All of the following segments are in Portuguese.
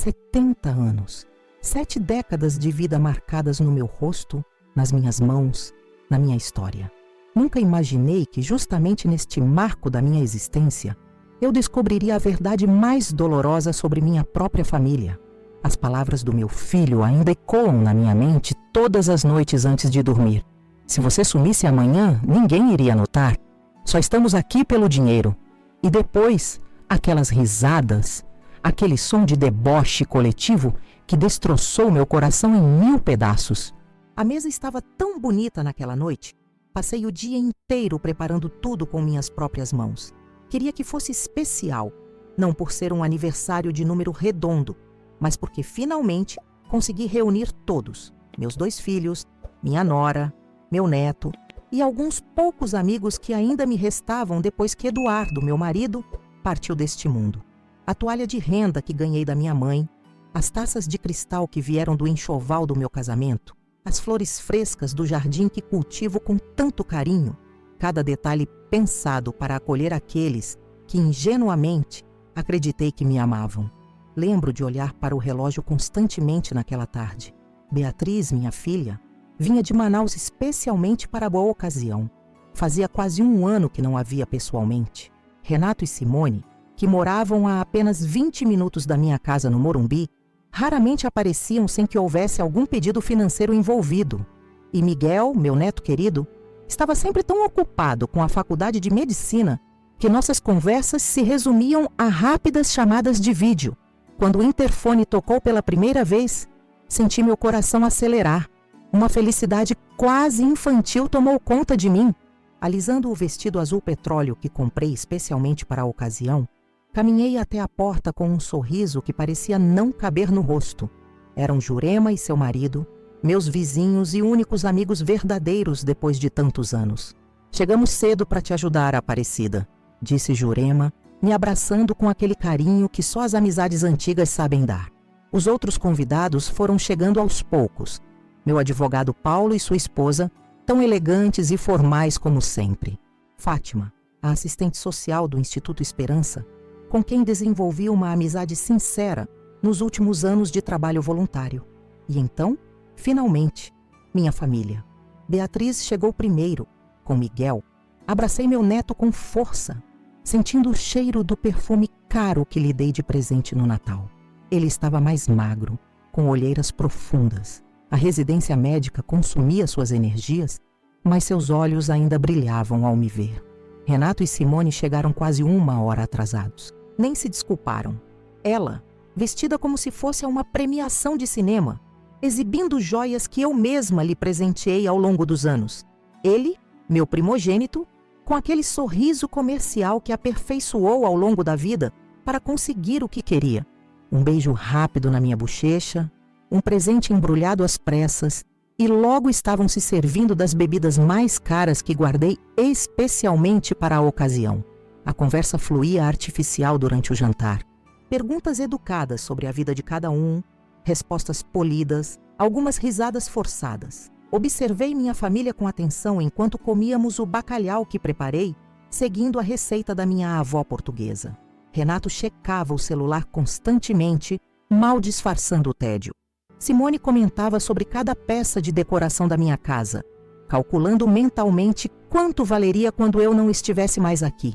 70 anos. 7 décadas de vida marcadas no meu rosto, nas minhas mãos, na minha história. Nunca imaginei que justamente neste marco da minha existência, eu descobriria a verdade mais dolorosa sobre minha própria família. As palavras do meu filho ainda ecoam na minha mente todas as noites antes de dormir. Se você sumisse amanhã, ninguém iria notar. Só estamos aqui pelo dinheiro. E depois, aquelas risadas, aquele som de deboche coletivo que destroçou meu coração em 1000 pedaços. A mesa estava tão bonita naquela noite. Passei o dia inteiro preparando tudo com minhas próprias mãos. Queria que fosse especial, não por ser um aniversário de número redondo, mas porque finalmente consegui reunir todos, meus 2 filhos, minha nora, meu neto e alguns poucos amigos que ainda me restavam depois que Eduardo, meu marido, partiu deste mundo. A toalha de renda que ganhei da minha mãe, as taças de cristal que vieram do enxoval do meu casamento, as flores frescas do jardim que cultivo com tanto carinho, cada detalhe pensado para acolher aqueles que ingenuamente acreditei que me amavam. Lembro de olhar para o relógio constantemente naquela tarde. Beatriz, minha filha, vinha de Manaus especialmente para a boa ocasião. Fazia quase 1 ano que não a via pessoalmente. Renato e Simone, que moravam a apenas 20 minutos da minha casa no Morumbi, raramente apareciam sem que houvesse algum pedido financeiro envolvido. E Miguel, meu neto querido, estava sempre tão ocupado com a faculdade de medicina que nossas conversas se resumiam a rápidas chamadas de vídeo. Quando o interfone tocou pela primeira vez, senti meu coração acelerar. Uma felicidade quase infantil tomou conta de mim. Alisando o vestido azul petróleo que comprei especialmente para a ocasião, caminhei até a porta com um sorriso que parecia não caber no rosto. Eram Jurema e seu marido, meus vizinhos e únicos amigos verdadeiros depois de tantos anos. Chegamos cedo para te ajudar, Aparecida, disse Jurema, me abraçando com aquele carinho que só as amizades antigas sabem dar. Os outros convidados foram chegando aos poucos. Meu advogado Paulo e sua esposa, tão elegantes e formais como sempre. Fátima, a assistente social do Instituto Esperança, com quem desenvolvi uma amizade sincera nos últimos anos de trabalho voluntário. E então, finalmente, minha família. Beatriz chegou primeiro. Com Miguel, abracei meu neto com força, sentindo o cheiro do perfume caro que lhe dei de presente no Natal. Ele estava mais magro, com olheiras profundas. A residência médica consumia suas energias, mas seus olhos ainda brilhavam ao me ver. Renato e Simone chegaram quase 1 hora atrasados. Nem se desculparam. Ela, vestida como se fosse a uma premiação de cinema, exibindo joias que eu mesma lhe presenteei ao longo dos anos. Ele, meu primogênito, com aquele sorriso comercial que aperfeiçoou ao longo da vida para conseguir o que queria. Um beijo rápido na minha bochecha, um presente embrulhado às pressas, e logo estavam se servindo das bebidas mais caras que guardei especialmente para a ocasião. A conversa fluía artificial durante o jantar. Perguntas educadas sobre a vida de cada um, respostas polidas, algumas risadas forçadas. Observei minha família com atenção enquanto comíamos o bacalhau que preparei, seguindo a receita da minha avó portuguesa. Renato checava o celular constantemente, mal disfarçando o tédio. Simone comentava sobre cada peça de decoração da minha casa, calculando mentalmente quanto valeria quando eu não estivesse mais aqui.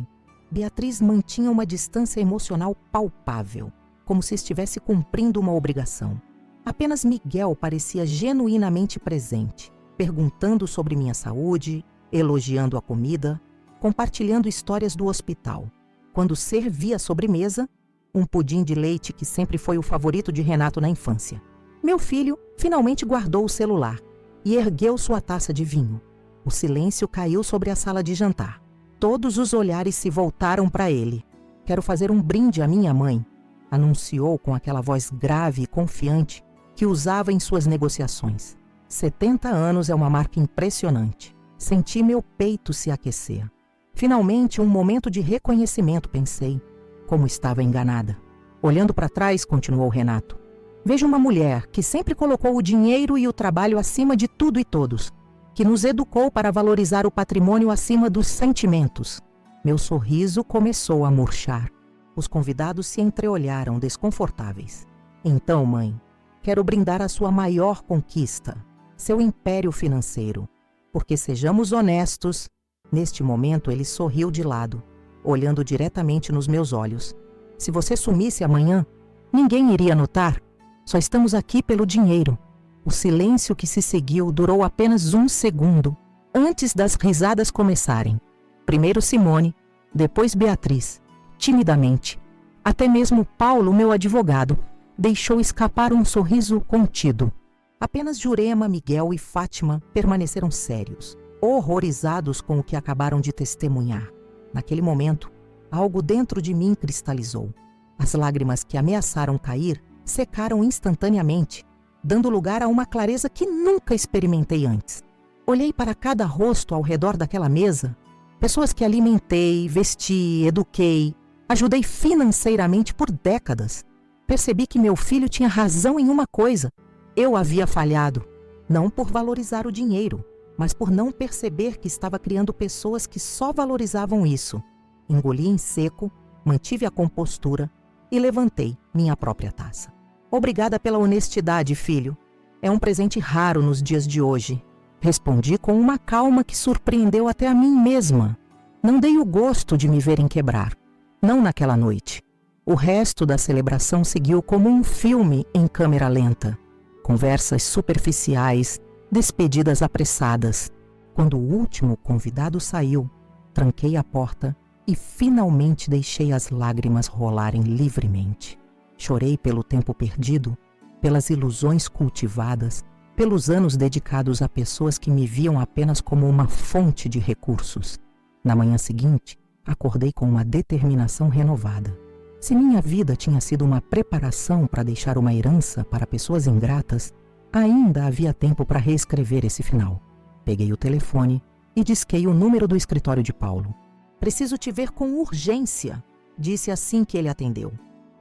Beatriz mantinha uma distância emocional palpável, como se estivesse cumprindo uma obrigação. Apenas Miguel parecia genuinamente presente, perguntando sobre minha saúde, elogiando a comida, compartilhando histórias do hospital. Quando servia a sobremesa, um pudim de leite que sempre foi o favorito de Renato na infância. Meu filho finalmente guardou o celular e ergueu sua taça de vinho. O silêncio caiu sobre a sala de jantar. Todos os olhares se voltaram para ele. Quero fazer um brinde à minha mãe, anunciou com aquela voz grave e confiante que usava em suas negociações. 70 anos é uma marca impressionante. Senti meu peito se aquecer. Finalmente, um momento de reconhecimento, pensei. Como estava enganada. Olhando para trás, continuou Renato. Vejo uma mulher que sempre colocou o dinheiro e o trabalho acima de tudo e todos, que nos educou para valorizar o patrimônio acima dos sentimentos. Meu sorriso começou a murchar. Os convidados se entreolharam desconfortáveis. Então, mãe, quero brindar a sua maior conquista, seu império financeiro. Porque sejamos honestos, neste momento ele sorriu de lado, olhando diretamente nos meus olhos. Se você sumisse amanhã, ninguém iria notar. Só estamos aqui pelo dinheiro. O silêncio que se seguiu durou apenas 1 segundo, antes das risadas começarem. Primeiro Simone, depois Beatriz, timidamente. Até mesmo Paulo, meu advogado, deixou escapar um sorriso contido. Apenas Jurema, Miguel e Fátima permaneceram sérios, horrorizados com o que acabaram de testemunhar. Naquele momento, algo dentro de mim cristalizou. As lágrimas que ameaçaram cair secaram instantaneamente, dando lugar a uma clareza que nunca experimentei antes. Olhei para cada rosto ao redor daquela mesa, pessoas que alimentei, vesti, eduquei, ajudei financeiramente por décadas. Percebi que meu filho tinha razão em uma coisa: eu havia falhado, não por valorizar o dinheiro, mas por não perceber que estava criando pessoas que só valorizavam isso. Engoli em seco, mantive a compostura e levantei minha própria taça. Obrigada pela honestidade, filho. É um presente raro nos dias de hoje. Respondi com uma calma que surpreendeu até a mim mesma. Não dei o gosto de me verem quebrar. Não naquela noite. O resto da celebração seguiu como um filme em câmera lenta. Conversas superficiais, despedidas apressadas. Quando o último convidado saiu, tranquei a porta e finalmente deixei as lágrimas rolarem livremente. Chorei pelo tempo perdido, pelas ilusões cultivadas, pelos anos dedicados a pessoas que me viam apenas como uma fonte de recursos. Na manhã seguinte, acordei com uma determinação renovada. Se minha vida tinha sido uma preparação para deixar uma herança para pessoas ingratas, ainda havia tempo para reescrever esse final. Peguei o telefone e disquei o número do escritório de Paulo. Preciso te ver com urgência, disse assim que ele atendeu.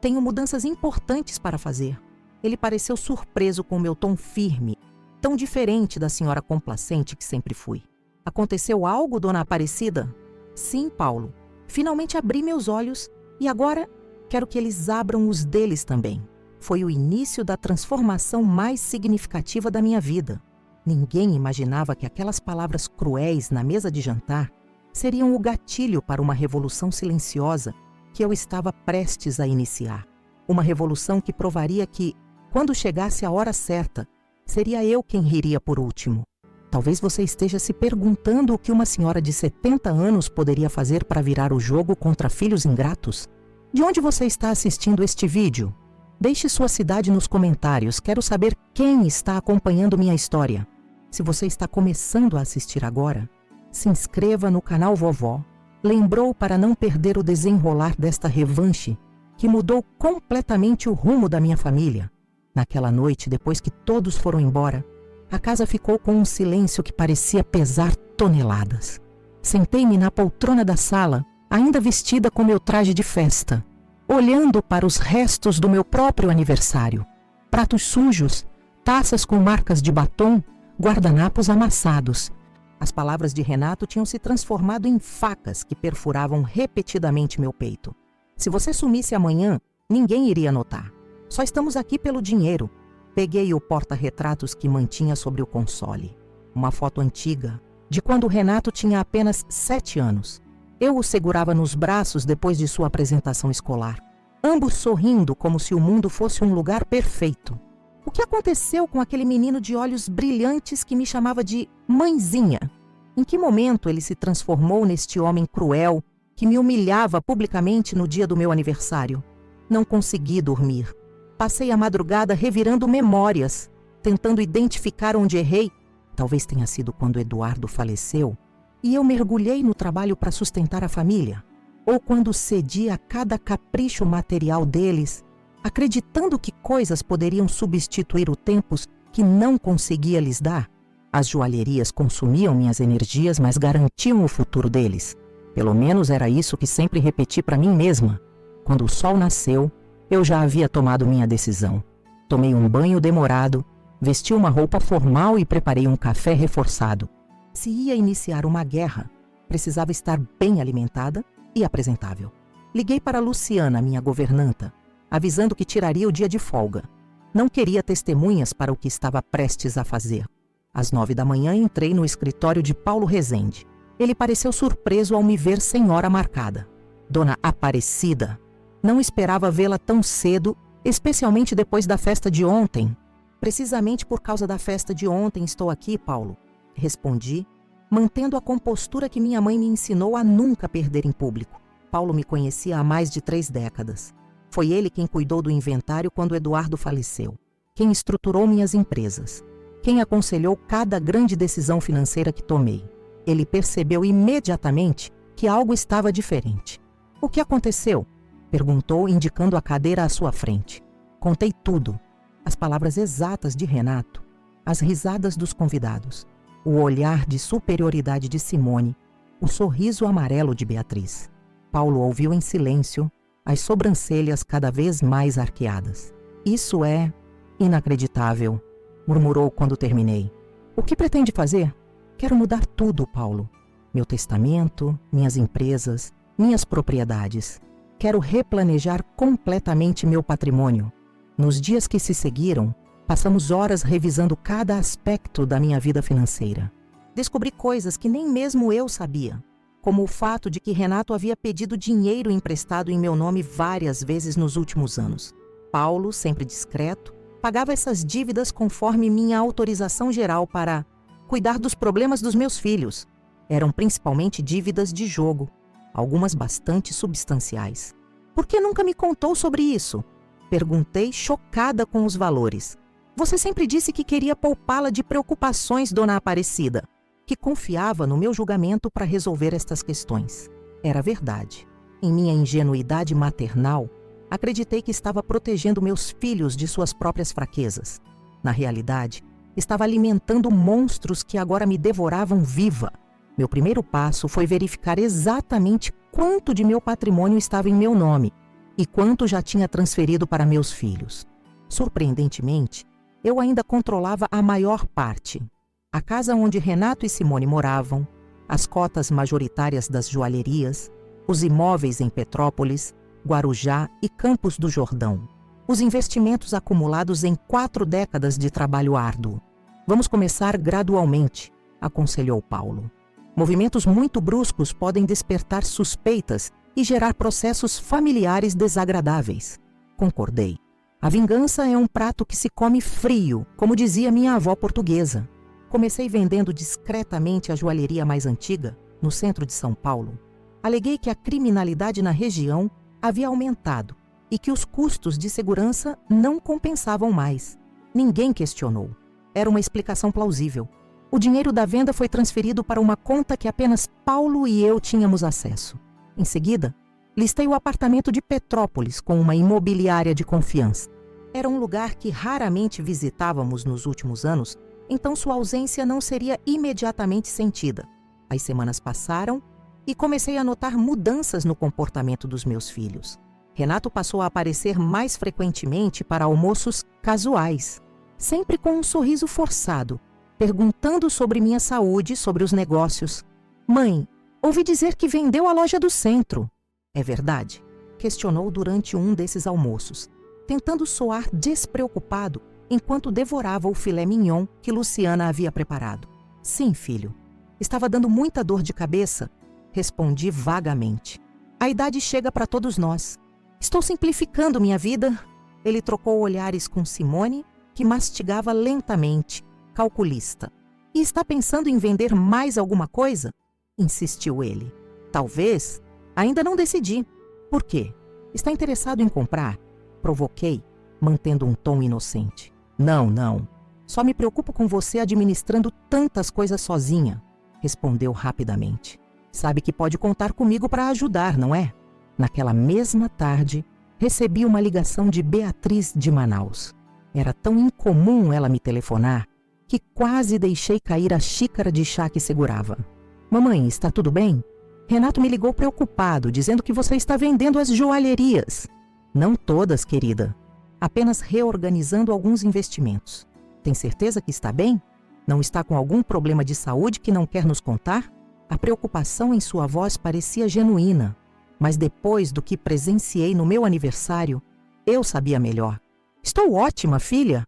Tenho mudanças importantes para fazer. Ele pareceu surpreso com meu tom firme, tão diferente da senhora complacente que sempre fui. Aconteceu algo, dona Aparecida? Sim, Paulo. Finalmente abri meus olhos e agora quero que eles abram os deles também. Foi o início da transformação mais significativa da minha vida. Ninguém imaginava que aquelas palavras cruéis na mesa de jantar seriam o gatilho para uma revolução silenciosa que eu estava prestes a iniciar. Uma revolução que provaria que, quando chegasse a hora certa, seria eu quem riria por último. Talvez você esteja se perguntando o que uma senhora de 70 anos poderia fazer para virar o jogo contra filhos ingratos. De onde você está assistindo este vídeo? Deixe sua cidade nos comentários, quero saber quem está acompanhando minha história. Se você está começando a assistir agora, se inscreva no canal Vovó. Lembrou para não perder o desenrolar desta revanche que mudou completamente o rumo da minha família. Naquela noite, depois que todos foram embora, a casa ficou com um silêncio que parecia pesar toneladas. Sentei-me na poltrona da sala, ainda vestida com meu traje de festa, olhando para os restos do meu próprio aniversário. Pratos sujos, taças com marcas de batom, guardanapos amassados. As palavras de Renato tinham se transformado em facas que perfuravam repetidamente meu peito. Se você sumisse amanhã, ninguém iria notar. Só estamos aqui pelo dinheiro. Peguei o porta-retratos que mantinha sobre o console. Uma foto antiga, de quando Renato tinha apenas 7 anos. Eu o segurava nos braços depois de sua apresentação escolar. Ambos sorrindo como se o mundo fosse um lugar perfeito. O que aconteceu com aquele menino de olhos brilhantes que me chamava de mãezinha? Em que momento ele se transformou neste homem cruel que me humilhava publicamente no dia do meu aniversário? Não consegui dormir. Passei a madrugada revirando memórias, tentando identificar onde errei. Talvez tenha sido quando Eduardo faleceu e eu mergulhei no trabalho para sustentar a família. Ou quando cedi a cada capricho material deles, acreditando que coisas poderiam substituir o tempo que não conseguia lhes dar. As joalherias consumiam minhas energias, mas garantiam o futuro deles. Pelo menos era isso que sempre repeti para mim mesma. Quando o sol nasceu, eu já havia tomado minha decisão. Tomei um banho demorado, vesti uma roupa formal e preparei um café reforçado. Se ia iniciar uma guerra, precisava estar bem alimentada e apresentável. Liguei para Luciana, minha governanta. avisando que tiraria o dia de folga. Não queria testemunhas para o que estava prestes a fazer. Às 9 da manhã entrei no escritório de Paulo Rezende. Ele pareceu surpreso ao me ver sem hora marcada. Dona Aparecida, não esperava vê-la tão cedo, especialmente depois da festa de ontem. Precisamente por causa da festa de ontem estou aqui, Paulo. Respondi, mantendo a compostura que minha mãe me ensinou a nunca perder em público. Paulo me conhecia há mais de 3 décadas. Foi ele quem cuidou do inventário quando Eduardo faleceu, quem estruturou minhas empresas, quem aconselhou cada grande decisão financeira que tomei. Ele percebeu imediatamente que algo estava diferente. O que aconteceu? Perguntou, indicando a cadeira à sua frente. Contei tudo. As palavras exatas de Renato, as risadas dos convidados, o olhar de superioridade de Simone, o sorriso amarelo de Beatriz. Paulo ouviu em silêncio, as sobrancelhas cada vez mais arqueadas. Isso é inacreditável, murmurou quando terminei. O que pretende fazer? Quero mudar tudo, Paulo. Meu testamento, minhas empresas, minhas propriedades. Quero replanejar completamente meu patrimônio. Nos dias que se seguiram, passamos horas revisando cada aspecto da minha vida financeira. Descobri coisas que nem mesmo eu sabia, como o fato de que Renato havia pedido dinheiro emprestado em meu nome várias vezes nos últimos anos. Paulo, sempre discreto, pagava essas dívidas conforme minha autorização geral para cuidar dos problemas dos meus filhos. Eram principalmente dívidas de jogo, algumas bastante substanciais. Por que nunca me contou sobre isso? Perguntei, chocada com os valores. Você sempre disse que queria poupá-la de preocupações, Dona Aparecida, que confiava no meu julgamento para resolver estas questões. Era verdade. Em minha ingenuidade maternal, acreditei que estava protegendo meus filhos de suas próprias fraquezas. Na realidade, estava alimentando monstros que agora me devoravam viva. Meu primeiro passo foi verificar exatamente quanto de meu patrimônio estava em meu nome e quanto já tinha transferido para meus filhos. Surpreendentemente, eu ainda controlava a maior parte. A casa onde Renato e Simone moravam, as cotas majoritárias das joalherias, os imóveis em Petrópolis, Guarujá e Campos do Jordão. Os investimentos acumulados em 4 décadas de trabalho árduo. Vamos começar gradualmente, aconselhou Paulo. Movimentos muito bruscos podem despertar suspeitas e gerar processos familiares desagradáveis. Concordei. A vingança é um prato que se come frio, como dizia minha avó portuguesa. Comecei vendendo discretamente a joalheria mais antiga, no centro de São Paulo. Aleguei que a criminalidade na região havia aumentado e que os custos de segurança não compensavam mais. Ninguém questionou. Era uma explicação plausível. O dinheiro da venda foi transferido para uma conta que apenas Paulo e eu tínhamos acesso. Em seguida, listei o apartamento de Petrópolis com uma imobiliária de confiança. Era um lugar que raramente visitávamos nos últimos anos, então sua ausência não seria imediatamente sentida. As semanas passaram e comecei a notar mudanças no comportamento dos meus filhos. Renato passou a aparecer mais frequentemente para almoços casuais, sempre com um sorriso forçado, perguntando sobre minha saúde, sobre os negócios. Mãe, ouvi dizer que vendeu a loja do centro. É verdade? Questionou durante um desses almoços, tentando soar despreocupado enquanto devorava o filé mignon que Luciana havia preparado. Sim, filho. Estava dando muita dor de cabeça, respondi vagamente. A idade chega para todos nós. Estou simplificando minha vida. Ele trocou olhares com Simone, que mastigava lentamente, calculista. E está pensando em vender mais alguma coisa? Insistiu ele. Talvez. Ainda não decidi. Por quê? Está interessado em comprar? Provoquei, mantendo um tom inocente. Não. Só me preocupo com você administrando tantas coisas sozinha, respondeu rapidamente. Sabe que pode contar comigo para ajudar, não é? Naquela mesma tarde, recebi uma ligação de Beatriz de Manaus. Era tão incomum ela me telefonar que quase deixei cair a xícara de chá que segurava. Mamãe, está tudo bem? Renato me ligou preocupado, dizendo que você está vendendo as joalherias. Não todas, querida. Apenas reorganizando alguns investimentos. Tem certeza que está bem? Não está com algum problema de saúde que não quer nos contar? A preocupação em sua voz parecia genuína, mas depois do que presenciei no meu aniversário, Eu sabia melhor. Estou ótima, filha.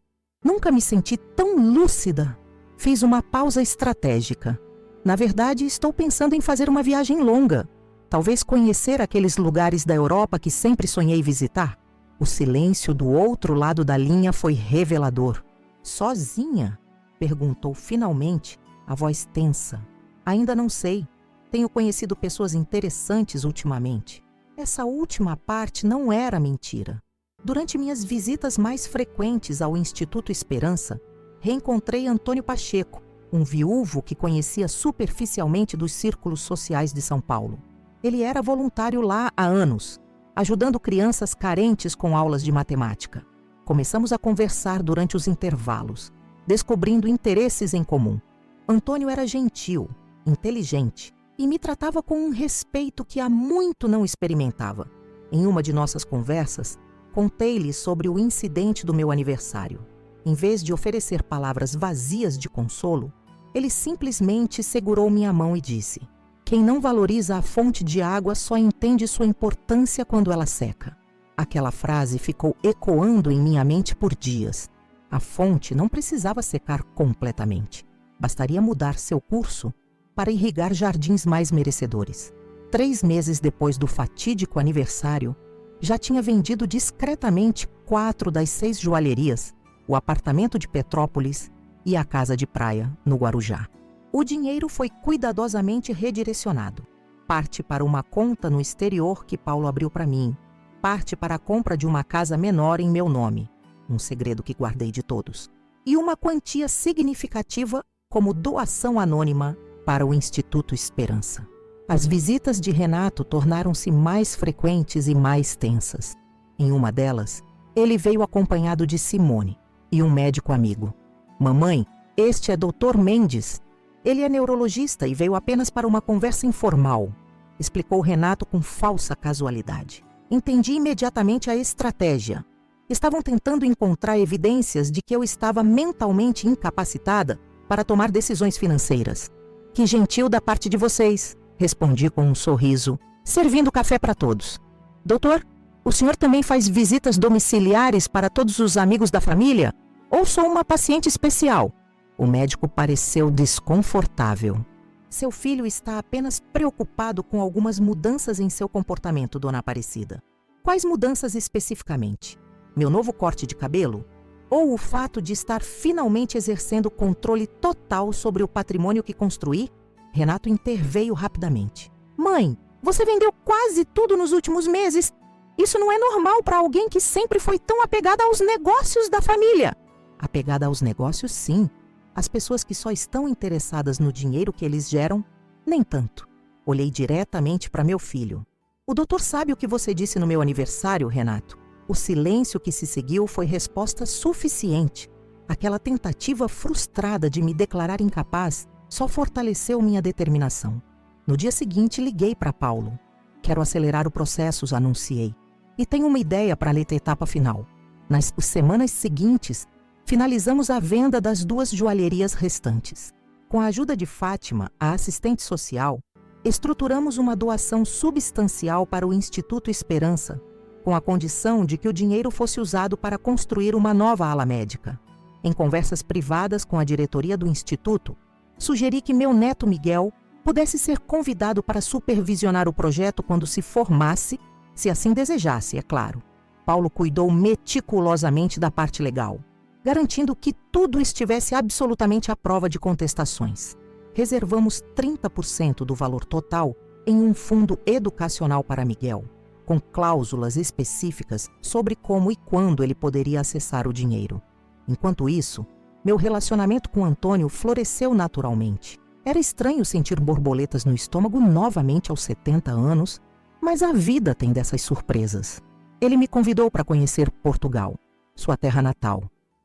Nunca me senti tão lúcida. Fiz uma pausa estratégica. Na verdade, estou pensando em fazer uma viagem longa. Talvez conhecer aqueles lugares da Europa que sempre sonhei visitar. O silêncio do outro lado da linha foi revelador. Sozinha? Perguntou finalmente, a voz tensa. Ainda não sei. Tenho conhecido pessoas interessantes ultimamente. Essa última parte não era mentira. Durante minhas visitas mais frequentes ao Instituto Esperança, reencontrei Antônio Pacheco, um viúvo que conhecia superficialmente dos círculos sociais de São Paulo. Ele era voluntário lá há anos, ajudando crianças carentes com aulas de matemática. Começamos a conversar durante os intervalos, descobrindo interesses em comum. Antônio era gentil, inteligente e me tratava com um respeito que há muito não experimentava. Em uma de nossas conversas, contei-lhe sobre o incidente do meu aniversário. Em vez de oferecer palavras vazias de consolo, ele simplesmente segurou minha mão e disse: "Quem não valoriza a fonte de água só entende sua importância quando ela seca." Aquela frase ficou ecoando em minha mente por dias. A fonte não precisava secar completamente. Bastaria mudar seu curso para irrigar jardins mais merecedores. 3 meses depois do fatídico aniversário, já tinha vendido discretamente 4 das 6 joalherias, o apartamento de Petrópolis e a casa de praia no Guarujá. O dinheiro foi cuidadosamente redirecionado. Parte para uma conta no exterior que Paulo abriu para mim, parte para a compra de uma casa menor em meu nome, um segredo que guardei de todos, e uma quantia significativa como doação anônima para o Instituto Esperança. As visitas de Renato tornaram-se mais frequentes e mais tensas. Em uma delas, ele veio acompanhado de Simone e um médico amigo. "Mamãe, este é Dr. Mendes. Ele é neurologista e veio apenas para uma conversa informal", explicou Renato com falsa casualidade. Entendi imediatamente a estratégia. Estavam tentando encontrar evidências de que eu estava mentalmente incapacitada para tomar decisões financeiras. "Que gentil da parte de vocês", respondi com um sorriso, servindo café para todos. "Doutor, o senhor também faz visitas domiciliares para todos os amigos da família? Ou sou uma paciente especial?" O médico pareceu desconfortável. "Seu filho está apenas preocupado com algumas mudanças em seu comportamento, dona Aparecida." "Quais mudanças especificamente? Meu novo corte de cabelo? Ou o fato de estar finalmente exercendo controle total sobre o patrimônio que construí?" Renato interveio rapidamente. "Mãe, você vendeu quase tudo nos últimos meses. Isso não é normal para alguém que sempre foi tão apegada aos negócios da família." "Apegada aos negócios, sim. As pessoas que só estão interessadas no dinheiro que eles geram, nem tanto." Olhei diretamente para meu filho. "O doutor sabe o que você disse no meu aniversário, Renato?" O silêncio que se seguiu foi resposta suficiente. Aquela tentativa frustrada de me declarar incapaz só fortaleceu minha determinação. No dia seguinte, liguei para Paulo. "Quero acelerar o processo", anunciei. "E tenho uma ideia para a etapa final." Nas semanas seguintes, finalizamos a venda das 2 joalherias restantes. Com a ajuda de Fátima, a assistente social, estruturamos uma doação substancial para o Instituto Esperança, com a condição de que o dinheiro fosse usado para construir uma nova ala médica. Em conversas privadas com a diretoria do Instituto, sugeri que meu neto Miguel pudesse ser convidado para supervisionar o projeto quando se formasse, se assim desejasse, é claro. Paulo cuidou meticulosamente da parte legal, garantindo que tudo estivesse absolutamente à prova de contestações. Reservamos 30% do valor total em um fundo educacional para Miguel, com cláusulas específicas sobre como e quando ele poderia acessar o dinheiro. Enquanto isso, meu relacionamento com Antônio floresceu naturalmente. Era estranho sentir borboletas no estômago novamente aos 70 anos, mas a vida tem dessas surpresas. Ele me convidou para conhecer Portugal, sua terra natal,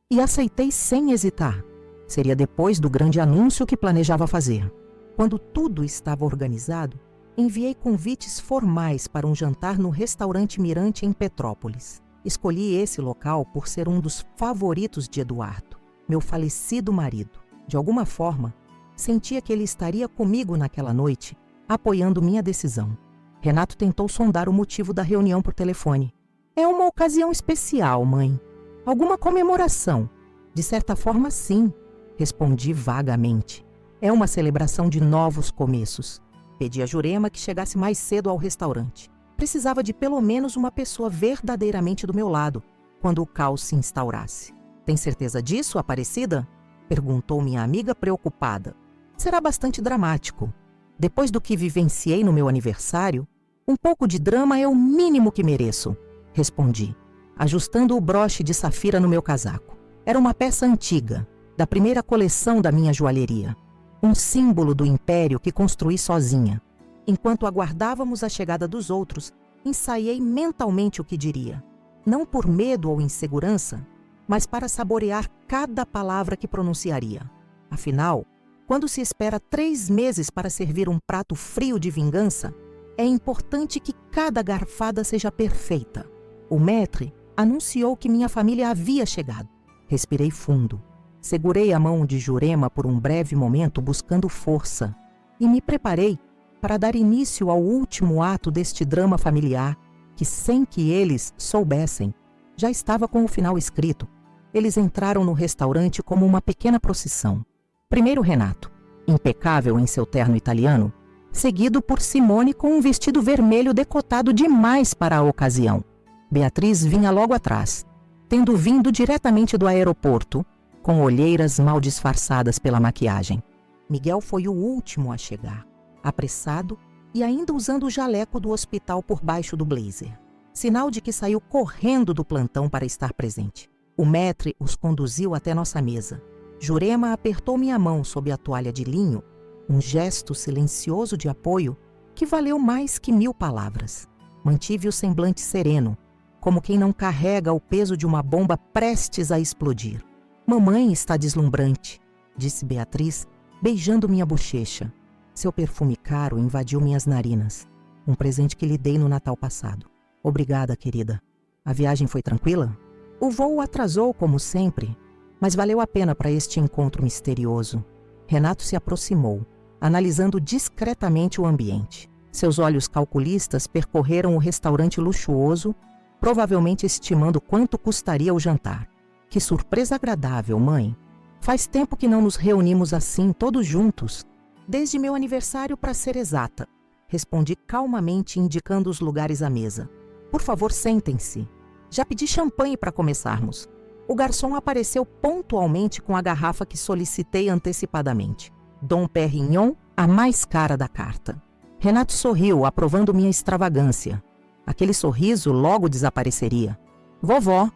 e aceitei sem hesitar. Seria depois do grande anúncio que planejava fazer. Quando tudo estava organizado, enviei convites formais para um jantar no restaurante Mirante em Petrópolis. Escolhi esse local por ser um dos favoritos de Eduardo, meu falecido marido. De alguma forma, sentia que ele estaria comigo naquela noite, apoiando minha decisão. Renato tentou sondar o motivo da reunião por telefone. É uma ocasião especial, mãe. Alguma comemoração? De certa forma, sim, respondi vagamente. É uma celebração de novos começos. Pedi a Jurema que chegasse mais cedo ao restaurante. Precisava de pelo menos uma pessoa verdadeiramente do meu lado, quando o caos se instaurasse. Tem certeza disso, Aparecida? Perguntou minha amiga preocupada. Será bastante dramático. Depois do que vivenciei no meu aniversário, um pouco de drama é o mínimo que mereço, respondi, ajustando o broche de safira no meu casaco. Era uma peça antiga, da primeira coleção da minha joalheria. Um símbolo do império que construí sozinha. Enquanto aguardávamos a chegada dos outros, ensaiei mentalmente o que diria. Não por medo ou insegurança, mas para saborear cada palavra que pronunciaria. Afinal, quando se espera 3 meses para servir um prato frio de vingança, é importante que cada garfada seja perfeita. O maître anunciou que minha família havia chegado. Respirei fundo. Segurei a mão de Jurema por um breve momento buscando força e me preparei para dar início ao último ato deste drama familiar que, sem que eles soubessem, já estava com o final escrito. Eles entraram no restaurante como uma pequena procissão. Primeiro Renato, impecável em seu terno italiano, seguido por Simone com um vestido vermelho decotado demais para a ocasião. Beatriz vinha logo atrás, tendo vindo diretamente do aeroporto, com olheiras mal disfarçadas pela maquiagem. Miguel foi o último a chegar, apressado e ainda usando o jaleco do hospital por baixo do blazer. Sinal de que saiu correndo do plantão para estar presente. O maître os conduziu até nossa mesa. Jurema apertou minha mão sob a toalha de linho, um gesto silencioso de apoio que valeu mais que 1000 palavras. Mantive o semblante sereno, como quem não carrega o peso de uma bomba prestes a explodir. Mamãe está deslumbrante, disse Beatriz, beijando minha bochecha. Seu perfume caro invadiu minhas narinas. Um presente que lhe dei no Natal passado. Obrigada, querida. A viagem foi tranquila? O voo atrasou, como sempre, mas valeu a pena para este encontro misterioso. Renato se aproximou, analisando discretamente o ambiente. Seus olhos calculistas percorreram o restaurante luxuoso, provavelmente estimando quanto custaria o jantar. Que surpresa agradável, mãe. Faz tempo que não nos reunimos assim, todos juntos. Desde meu aniversário, para ser exata. Respondi calmamente, indicando os lugares à mesa. Por favor, sentem-se. Já pedi champanhe para começarmos. O garçom apareceu pontualmente com a garrafa que solicitei antecipadamente. Dom Perignon, a mais cara da carta. Renato sorriu, aprovando minha extravagância. Aquele sorriso logo desapareceria. Vovó.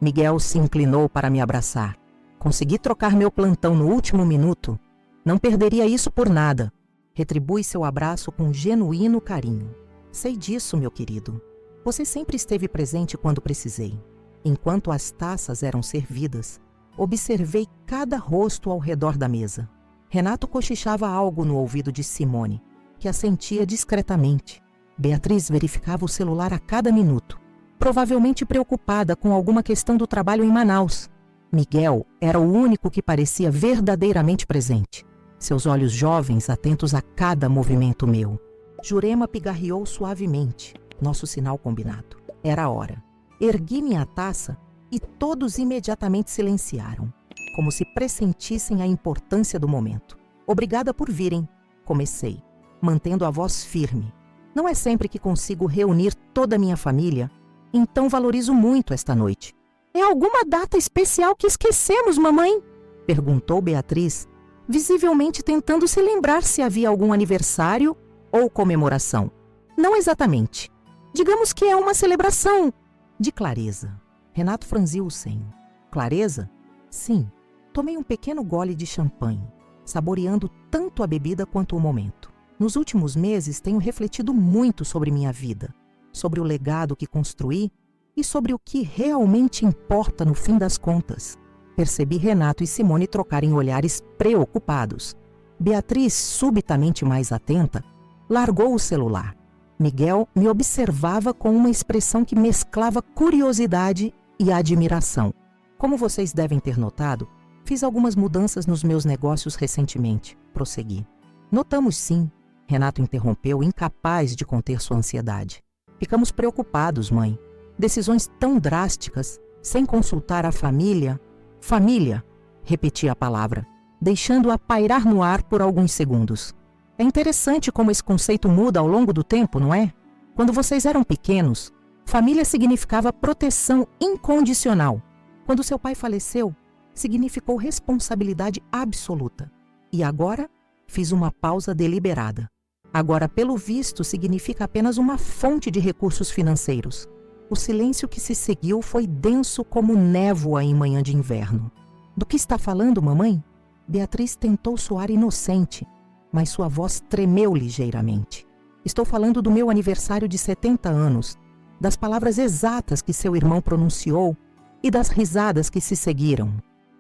Miguel se inclinou para me abraçar. Consegui trocar meu plantão no último minuto. Não perderia isso por nada. Retribui seu abraço com genuíno carinho. Sei disso, meu querido. Você sempre esteve presente quando precisei. Enquanto as taças eram servidas, observei cada rosto ao redor da mesa. Renato cochichava algo no ouvido de Simone, que assentia discretamente. Beatriz verificava o celular a cada minuto, provavelmente preocupada com alguma questão do trabalho em Manaus. Miguel era o único que parecia verdadeiramente presente, seus olhos jovens atentos a cada movimento meu. Jurema pigarreou suavemente, nosso sinal combinado. Era a hora. Ergui minha taça e todos imediatamente silenciaram, como se pressentissem a importância do momento. Obrigada por virem, comecei, mantendo a voz firme. Não é sempre que consigo reunir toda a minha família, então valorizo muito esta noite. É alguma data especial que esquecemos, mamãe? Perguntou Beatriz, visivelmente tentando se lembrar se havia algum aniversário ou comemoração. Não exatamente. Digamos que é uma celebração de clareza. Renato franziu o senho. Clareza? Sim. Tomei um pequeno gole de champanhe, saboreando tanto a bebida quanto o momento. Nos últimos meses tenho refletido muito sobre minha vida, sobre o legado que construí e sobre o que realmente importa no fim das contas. Percebi Renato e Simone trocarem olhares preocupados. Beatriz, subitamente mais atenta, largou o celular. Miguel me observava com uma expressão que mesclava curiosidade e admiração. Como vocês devem ter notado, fiz algumas mudanças nos meus negócios recentemente, prossegui. Notamos sim, Renato interrompeu, incapaz de conter sua ansiedade. Ficamos preocupados, mãe. Decisões tão drásticas, sem consultar a família. Família, repetia a palavra, deixando-a pairar no ar por alguns segundos. É interessante como esse conceito muda ao longo do tempo, não é? Quando vocês eram pequenos, família significava proteção incondicional. Quando seu pai faleceu, significou responsabilidade absoluta. E agora, fiz uma pausa deliberada. Agora, pelo visto, significa apenas uma fonte de recursos financeiros. O silêncio que se seguiu foi denso como névoa em manhã de inverno. Do que está falando, mamãe? Beatriz tentou soar inocente, mas sua voz tremeu ligeiramente. Estou falando do meu aniversário de 70 anos, das palavras exatas que seu irmão pronunciou e das risadas que se seguiram.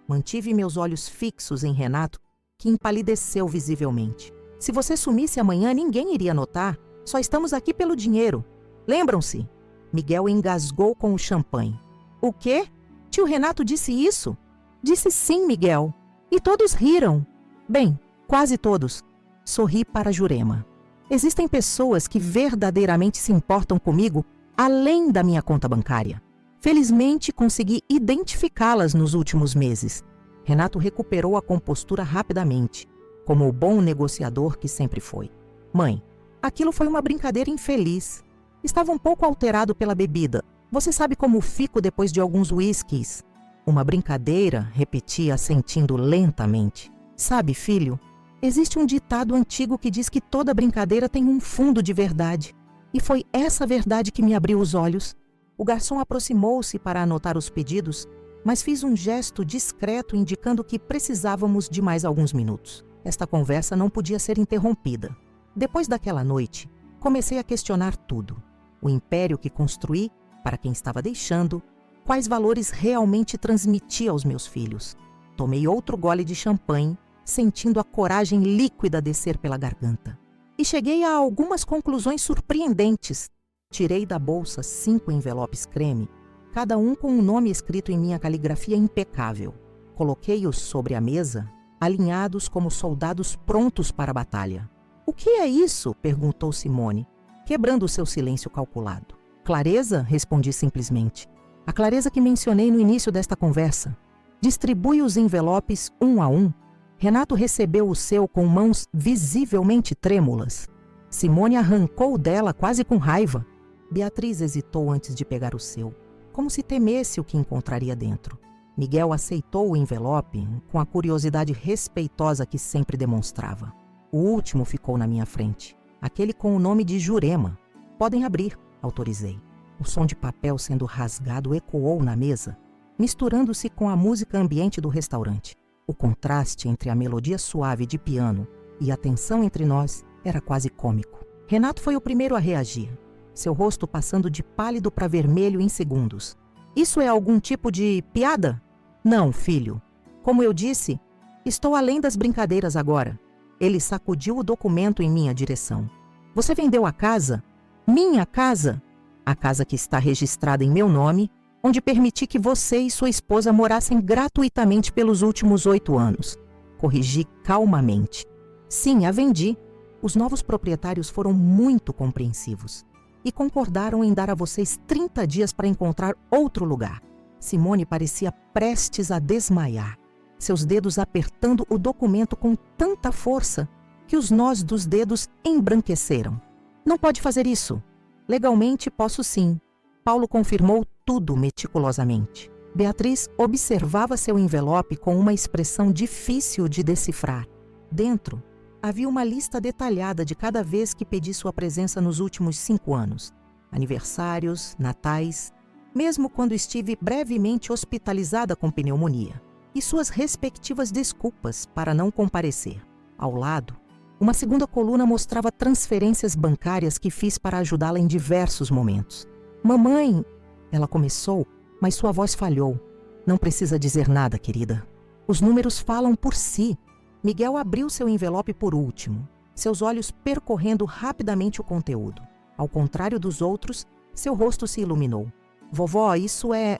Mantive meus olhos fixos em Renato, que empalideceu visivelmente. Se você sumisse amanhã, ninguém iria notar. Só estamos aqui pelo dinheiro. Lembram-se? Miguel engasgou com o champanhe. O quê? Tio Renato disse isso? Disse sim, Miguel. E todos riram. Bem, quase todos. Sorri para Jurema. Existem pessoas que verdadeiramente se importam comigo além da minha conta bancária. Felizmente, consegui identificá-las nos últimos meses. Renato recuperou a compostura rapidamente, como o bom negociador que sempre foi. Mãe, aquilo foi uma brincadeira infeliz. Estava um pouco alterado pela bebida. Você sabe como fico depois de alguns uísques? Uma brincadeira, repetia, assentindo lentamente. Sabe, filho, existe um ditado antigo que diz que toda brincadeira tem um fundo de verdade. E foi essa verdade que me abriu os olhos. O garçom aproximou-se para anotar os pedidos, mas fiz um gesto discreto indicando que precisávamos de mais alguns minutos. Esta conversa não podia ser interrompida. Depois daquela noite, comecei a questionar tudo. O império que construí, para quem estava deixando, quais valores realmente transmitia aos meus filhos. Tomei outro gole de champanhe, sentindo a coragem líquida descer pela garganta. E cheguei a algumas conclusões surpreendentes. Tirei da bolsa 5 envelopes creme, cada um com um nome escrito em minha caligrafia impecável. Coloquei-os sobre a mesa, alinhados como soldados prontos para a batalha. O que é isso? Perguntou Simone, quebrando o seu silêncio calculado. Clareza? Respondi simplesmente. A clareza que mencionei no início desta conversa. Distribui os envelopes um a um. Renato recebeu o seu com mãos visivelmente trêmulas. Simone arrancou dela quase com raiva. Beatriz hesitou antes de pegar o seu, como se temesse o que encontraria dentro. Miguel aceitou o envelope com a curiosidade respeitosa que sempre demonstrava. O último ficou na minha frente, aquele com o nome de Jurema. Podem abrir, autorizei. O som de papel sendo rasgado ecoou na mesa, misturando-se com a música ambiente do restaurante. O contraste entre a melodia suave de piano e a tensão entre nós era quase cômico. Renato foi o primeiro a reagir, seu rosto passando de pálido para vermelho em segundos. Isso é algum tipo de piada? Não, filho. Como eu disse, estou além das brincadeiras agora. Ele sacudiu o documento em minha direção. Você vendeu a casa? Minha casa? A casa que está registrada em meu nome, onde permiti que você e sua esposa morassem gratuitamente pelos últimos 8 anos. Corrigi calmamente. Sim, a vendi. Os novos proprietários foram muito compreensivos e concordaram em dar a vocês 30 dias para encontrar outro lugar. Simone parecia prestes a desmaiar, seus dedos apertando o documento com tanta força que os nós dos dedos embranqueceram. Não pode fazer isso. Legalmente posso sim. Paulo confirmou tudo meticulosamente. Beatriz observava seu envelope com uma expressão difícil de decifrar. Dentro, havia uma lista detalhada de cada vez que pedi sua presença nos últimos 5 anos. Aniversários, natais, mesmo quando estive brevemente hospitalizada com pneumonia. E suas respectivas desculpas para não comparecer. Ao lado, uma segunda coluna mostrava transferências bancárias que fiz para ajudá-la em diversos momentos. Mamãe, ela começou, mas sua voz falhou. Não precisa dizer nada, querida. Os números falam por si. Miguel abriu seu envelope por último, seus olhos percorrendo rapidamente o conteúdo. Ao contrário dos outros, seu rosto se iluminou. Vovó, isso é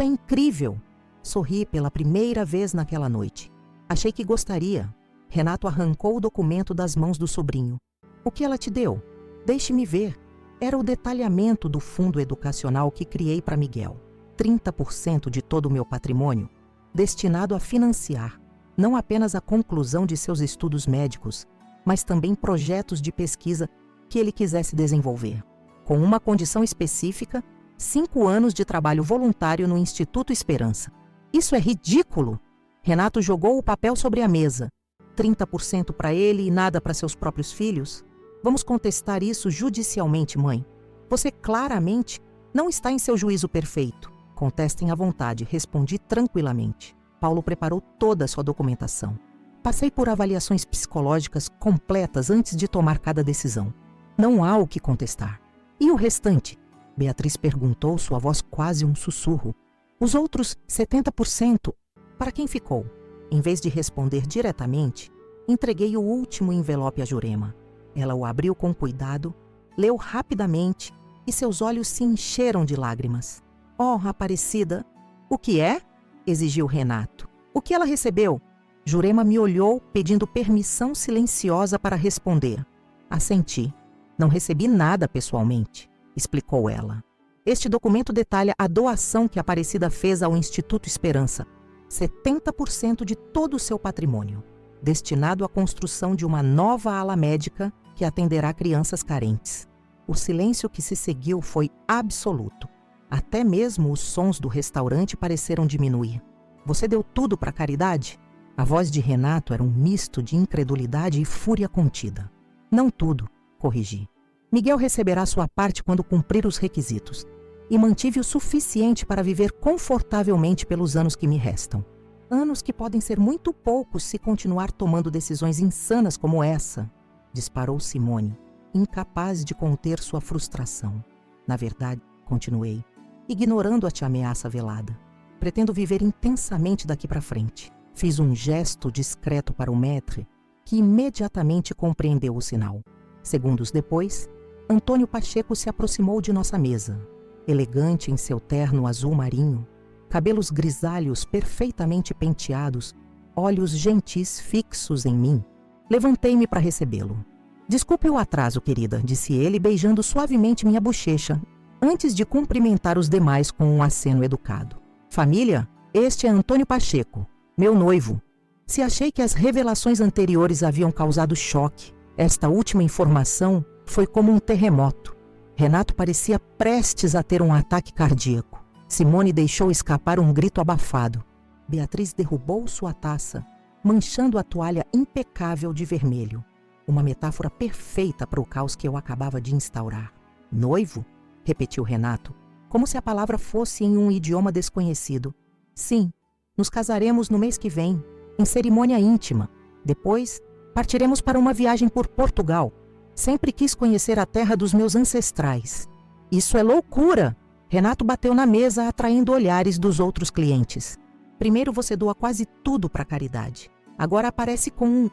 incrível. Sorri pela primeira vez naquela noite. Achei que gostaria. Renato arrancou o documento das mãos do sobrinho. O que ela te deu? Deixe-me ver. Era o detalhamento do fundo educacional que criei para Miguel. 30% de todo o meu patrimônio destinado a financiar não apenas a conclusão de seus estudos médicos, mas também projetos de pesquisa que ele quisesse desenvolver, com uma condição específica: 5 anos de trabalho voluntário no Instituto Esperança. Isso é ridículo! Renato jogou o papel sobre a mesa. 30% para ele e nada para seus próprios filhos? Vamos contestar isso judicialmente, mãe. Você claramente não está em seu juízo perfeito. Contestem à vontade, respondi tranquilamente. Paulo preparou toda a sua documentação. Passei por avaliações psicológicas completas antes de tomar cada decisão. Não há o que contestar. E o restante? Beatriz perguntou, sua voz quase um sussurro. Os outros 70%, para quem ficou? Em vez de responder diretamente, entreguei o último envelope a Jurema. Ela o abriu com cuidado, leu rapidamente e seus olhos se encheram de lágrimas. Oh, Aparecida! O que é? Exigiu Renato. O que ela recebeu? Jurema me olhou, pedindo permissão silenciosa para responder. Assenti. Não recebi nada pessoalmente, explicou ela. Este documento detalha a doação que Aparecida fez ao Instituto Esperança. 70% de todo o seu patrimônio, destinado à construção de uma nova ala médica que atenderá crianças carentes. O silêncio que se seguiu foi absoluto. Até mesmo os sons do restaurante pareceram diminuir. Você deu tudo para a caridade? A voz de Renato era um misto de incredulidade e fúria contida. Não tudo, corrigi. Miguel receberá sua parte quando cumprir os requisitos. E mantive o suficiente para viver confortavelmente pelos anos que me restam. Anos que podem ser muito poucos se continuar tomando decisões insanas como essa, disparou Simone, incapaz de conter sua frustração. Na verdade, continuei, ignorando a ameaça velada. Pretendo viver intensamente daqui para frente. Fiz um gesto discreto para o maître, que imediatamente compreendeu o sinal. Segundos depois, Antônio Pacheco se aproximou de nossa mesa. Elegante em seu terno azul marinho, cabelos grisalhos perfeitamente penteados, olhos gentis fixos em mim. Levantei-me para recebê-lo. Desculpe o atraso, querida, disse ele, beijando suavemente minha bochecha, antes de cumprimentar os demais com um aceno educado. Família, este é Antônio Pacheco, meu noivo. Se achei que as revelações anteriores haviam causado choque, esta última informação foi como um terremoto. Renato parecia prestes a ter um ataque cardíaco. Simone deixou escapar um grito abafado. Beatriz derrubou sua taça, manchando a toalha impecável de vermelho. Uma metáfora perfeita para o caos que eu acabava de instaurar. Noivo? Repetiu Renato, como se a palavra fosse em um idioma desconhecido. Sim, nos casaremos no mês que vem, em cerimônia íntima. Depois, partiremos para uma viagem por Portugal. Sempre quis conhecer a terra dos meus ancestrais. Isso é loucura! Renato bateu na mesa, atraindo olhares dos outros clientes. Primeiro você doa quase tudo para a caridade. Agora aparece com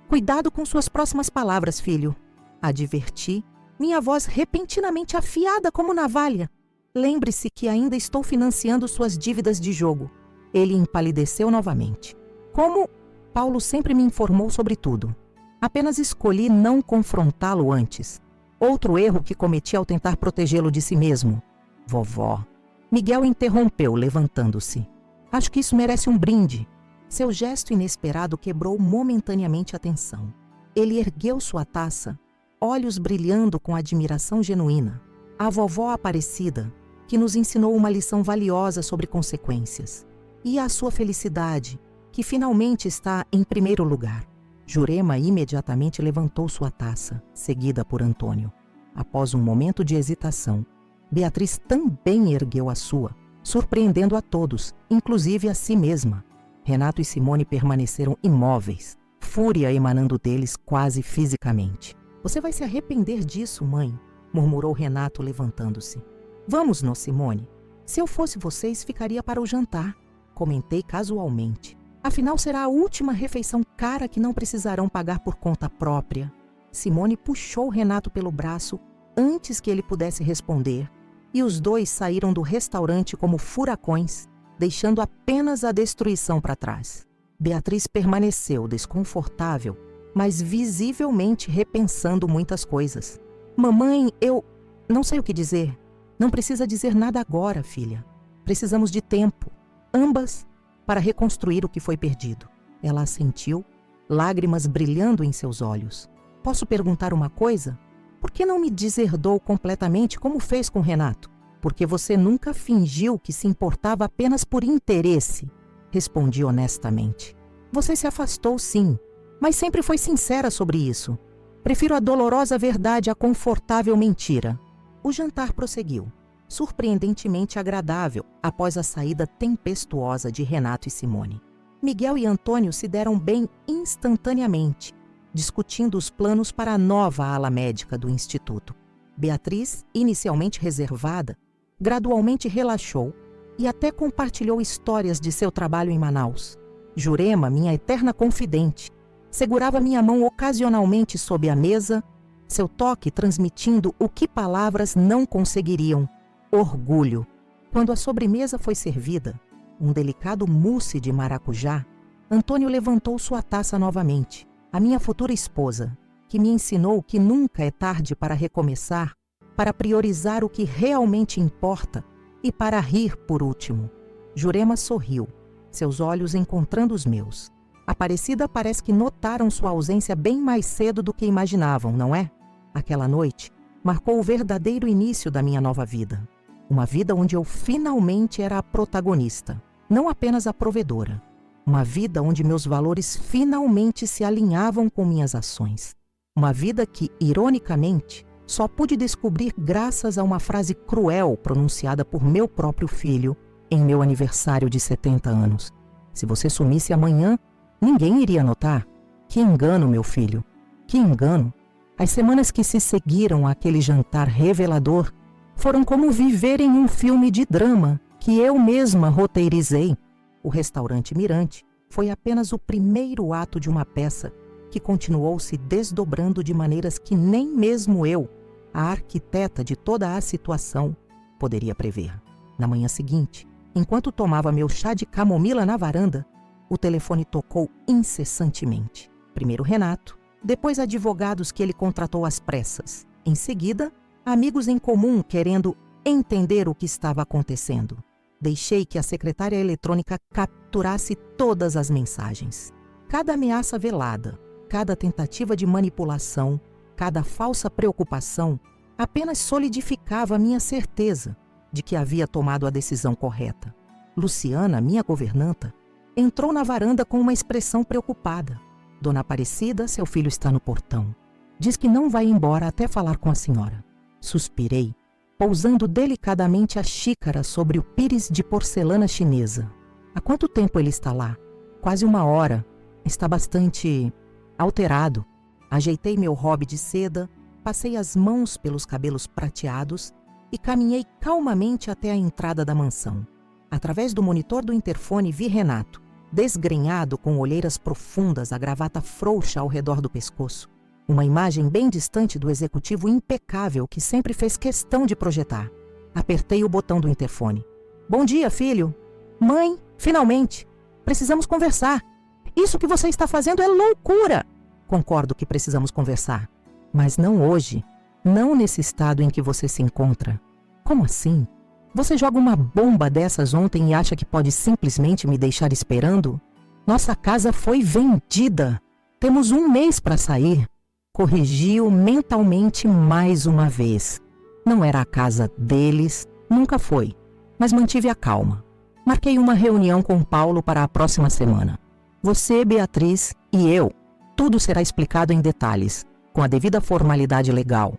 Cuidado com suas próximas palavras, filho. Adverti, minha voz repentinamente afiada como navalha. Lembre-se que ainda estou financiando suas dívidas de jogo. Ele empalideceu novamente. Como Paulo sempre me informou sobre tudo. Apenas escolhi não confrontá-lo antes. Outro erro que cometi ao tentar protegê-lo de si mesmo. Vovó. Miguel interrompeu, levantando-se. Acho que isso merece um brinde. Seu gesto inesperado quebrou momentaneamente a tensão. Ele ergueu sua taça, olhos brilhando com admiração genuína. A vovó Aparecida, que nos ensinou uma lição valiosa sobre consequências. E a sua felicidade, que finalmente está em primeiro lugar. Jurema imediatamente levantou sua taça, seguida por Antônio. Após um momento de hesitação, Beatriz também ergueu a sua, surpreendendo a todos, inclusive a si mesma. Renato e Simone permaneceram imóveis, fúria emanando deles quase fisicamente. Você vai se arrepender disso, mãe, murmurou Renato levantando-se. Vamos-nos, Simone. Se eu fosse vocês, ficaria para o jantar, comentei casualmente. Afinal, será a última refeição cara que não precisarão pagar por conta própria. Simone puxou Renato pelo braço antes que ele pudesse responder, e os dois saíram do restaurante como furacões, deixando apenas a destruição para trás. Beatriz permaneceu desconfortável, mas visivelmente repensando muitas coisas. Mamãe, eu não sei o que dizer. Não precisa dizer nada agora, filha. Precisamos de tempo, ambas, para reconstruir o que foi perdido. Ela assentiu, lágrimas brilhando em seus olhos. Posso perguntar uma coisa? Por que não me deserdou completamente como fez com Renato? Porque você nunca fingiu que se importava apenas por interesse, respondi honestamente. Você se afastou, sim, mas sempre foi sincera sobre isso. Prefiro a dolorosa verdade à confortável mentira. O jantar prosseguiu, surpreendentemente agradável após a saída tempestuosa de Renato e Simone. Miguel e Antônio se deram bem instantaneamente, discutindo os planos para a nova ala médica do Instituto. Beatriz, inicialmente reservada, gradualmente relaxou e até compartilhou histórias de seu trabalho em Manaus. Jurema, minha eterna confidente, segurava minha mão ocasionalmente sob a mesa, seu toque transmitindo o que palavras não conseguiriam: orgulho. Quando a sobremesa foi servida, um delicado mousse de maracujá, Antônio levantou sua taça novamente. A minha futura esposa, que me ensinou que nunca é tarde para recomeçar, para priorizar o que realmente importa e para rir por último. Jurema sorriu, seus olhos encontrando os meus. Aparecida parece que notaram sua ausência bem mais cedo do que imaginavam, não é? Aquela noite marcou o verdadeiro início da minha nova vida. Uma vida onde eu finalmente era a protagonista, não apenas a provedora. Uma vida onde meus valores finalmente se alinhavam com minhas ações. Uma vida que, ironicamente, só pude descobrir graças a uma frase cruel pronunciada por meu próprio filho em meu aniversário de 70 anos. Se você sumisse amanhã, ninguém iria notar. Que engano, meu filho. Que engano. As semanas que se seguiram àquele jantar revelador foram como viver em um filme de drama que eu mesma roteirizei. O restaurante Mirante foi apenas o primeiro ato de uma peça que continuou se desdobrando de maneiras que nem mesmo eu, a arquiteta de toda a situação, poderia prever. Na manhã seguinte, enquanto tomava meu chá de camomila na varanda, o telefone tocou incessantemente. Primeiro Renato, depois advogados que ele contratou às pressas. Em seguida, amigos em comum querendo entender o que estava acontecendo. Deixei que a secretária eletrônica capturasse todas as mensagens. Cada ameaça velada, cada tentativa de manipulação, cada falsa preocupação apenas solidificava a minha certeza de que havia tomado a decisão correta. Luciana, minha governanta, entrou na varanda com uma expressão preocupada. Dona Aparecida, seu filho está no portão. Diz que não vai embora até falar com a senhora. Suspirei, pousando delicadamente a xícara sobre o pires de porcelana chinesa. Há quanto tempo ele está lá? Quase 1 hora. Está bastante alterado. Ajeitei meu hobby de seda, passei as mãos pelos cabelos prateados e caminhei calmamente até a entrada da mansão. Através do monitor do interfone vi Renato, desgrenhado com olheiras profundas, a gravata frouxa ao redor do pescoço. Uma imagem bem distante do executivo impecável que sempre fez questão de projetar. Apertei o botão do interfone. Bom dia, filho. Mãe, finalmente. Precisamos conversar. Isso que você está fazendo é loucura. Concordo que precisamos conversar. Mas não hoje. Não nesse estado em que você se encontra. Como assim? Você joga uma bomba dessas ontem e acha que pode simplesmente me deixar esperando? Nossa casa foi vendida. Temos 1 mês para sair. Corrigiu mentalmente mais uma vez. Não era a casa deles, nunca foi, mas mantive a calma. Marquei uma reunião com Paulo para a próxima semana. Você, Beatriz e eu. Tudo será explicado em detalhes, com a devida formalidade legal.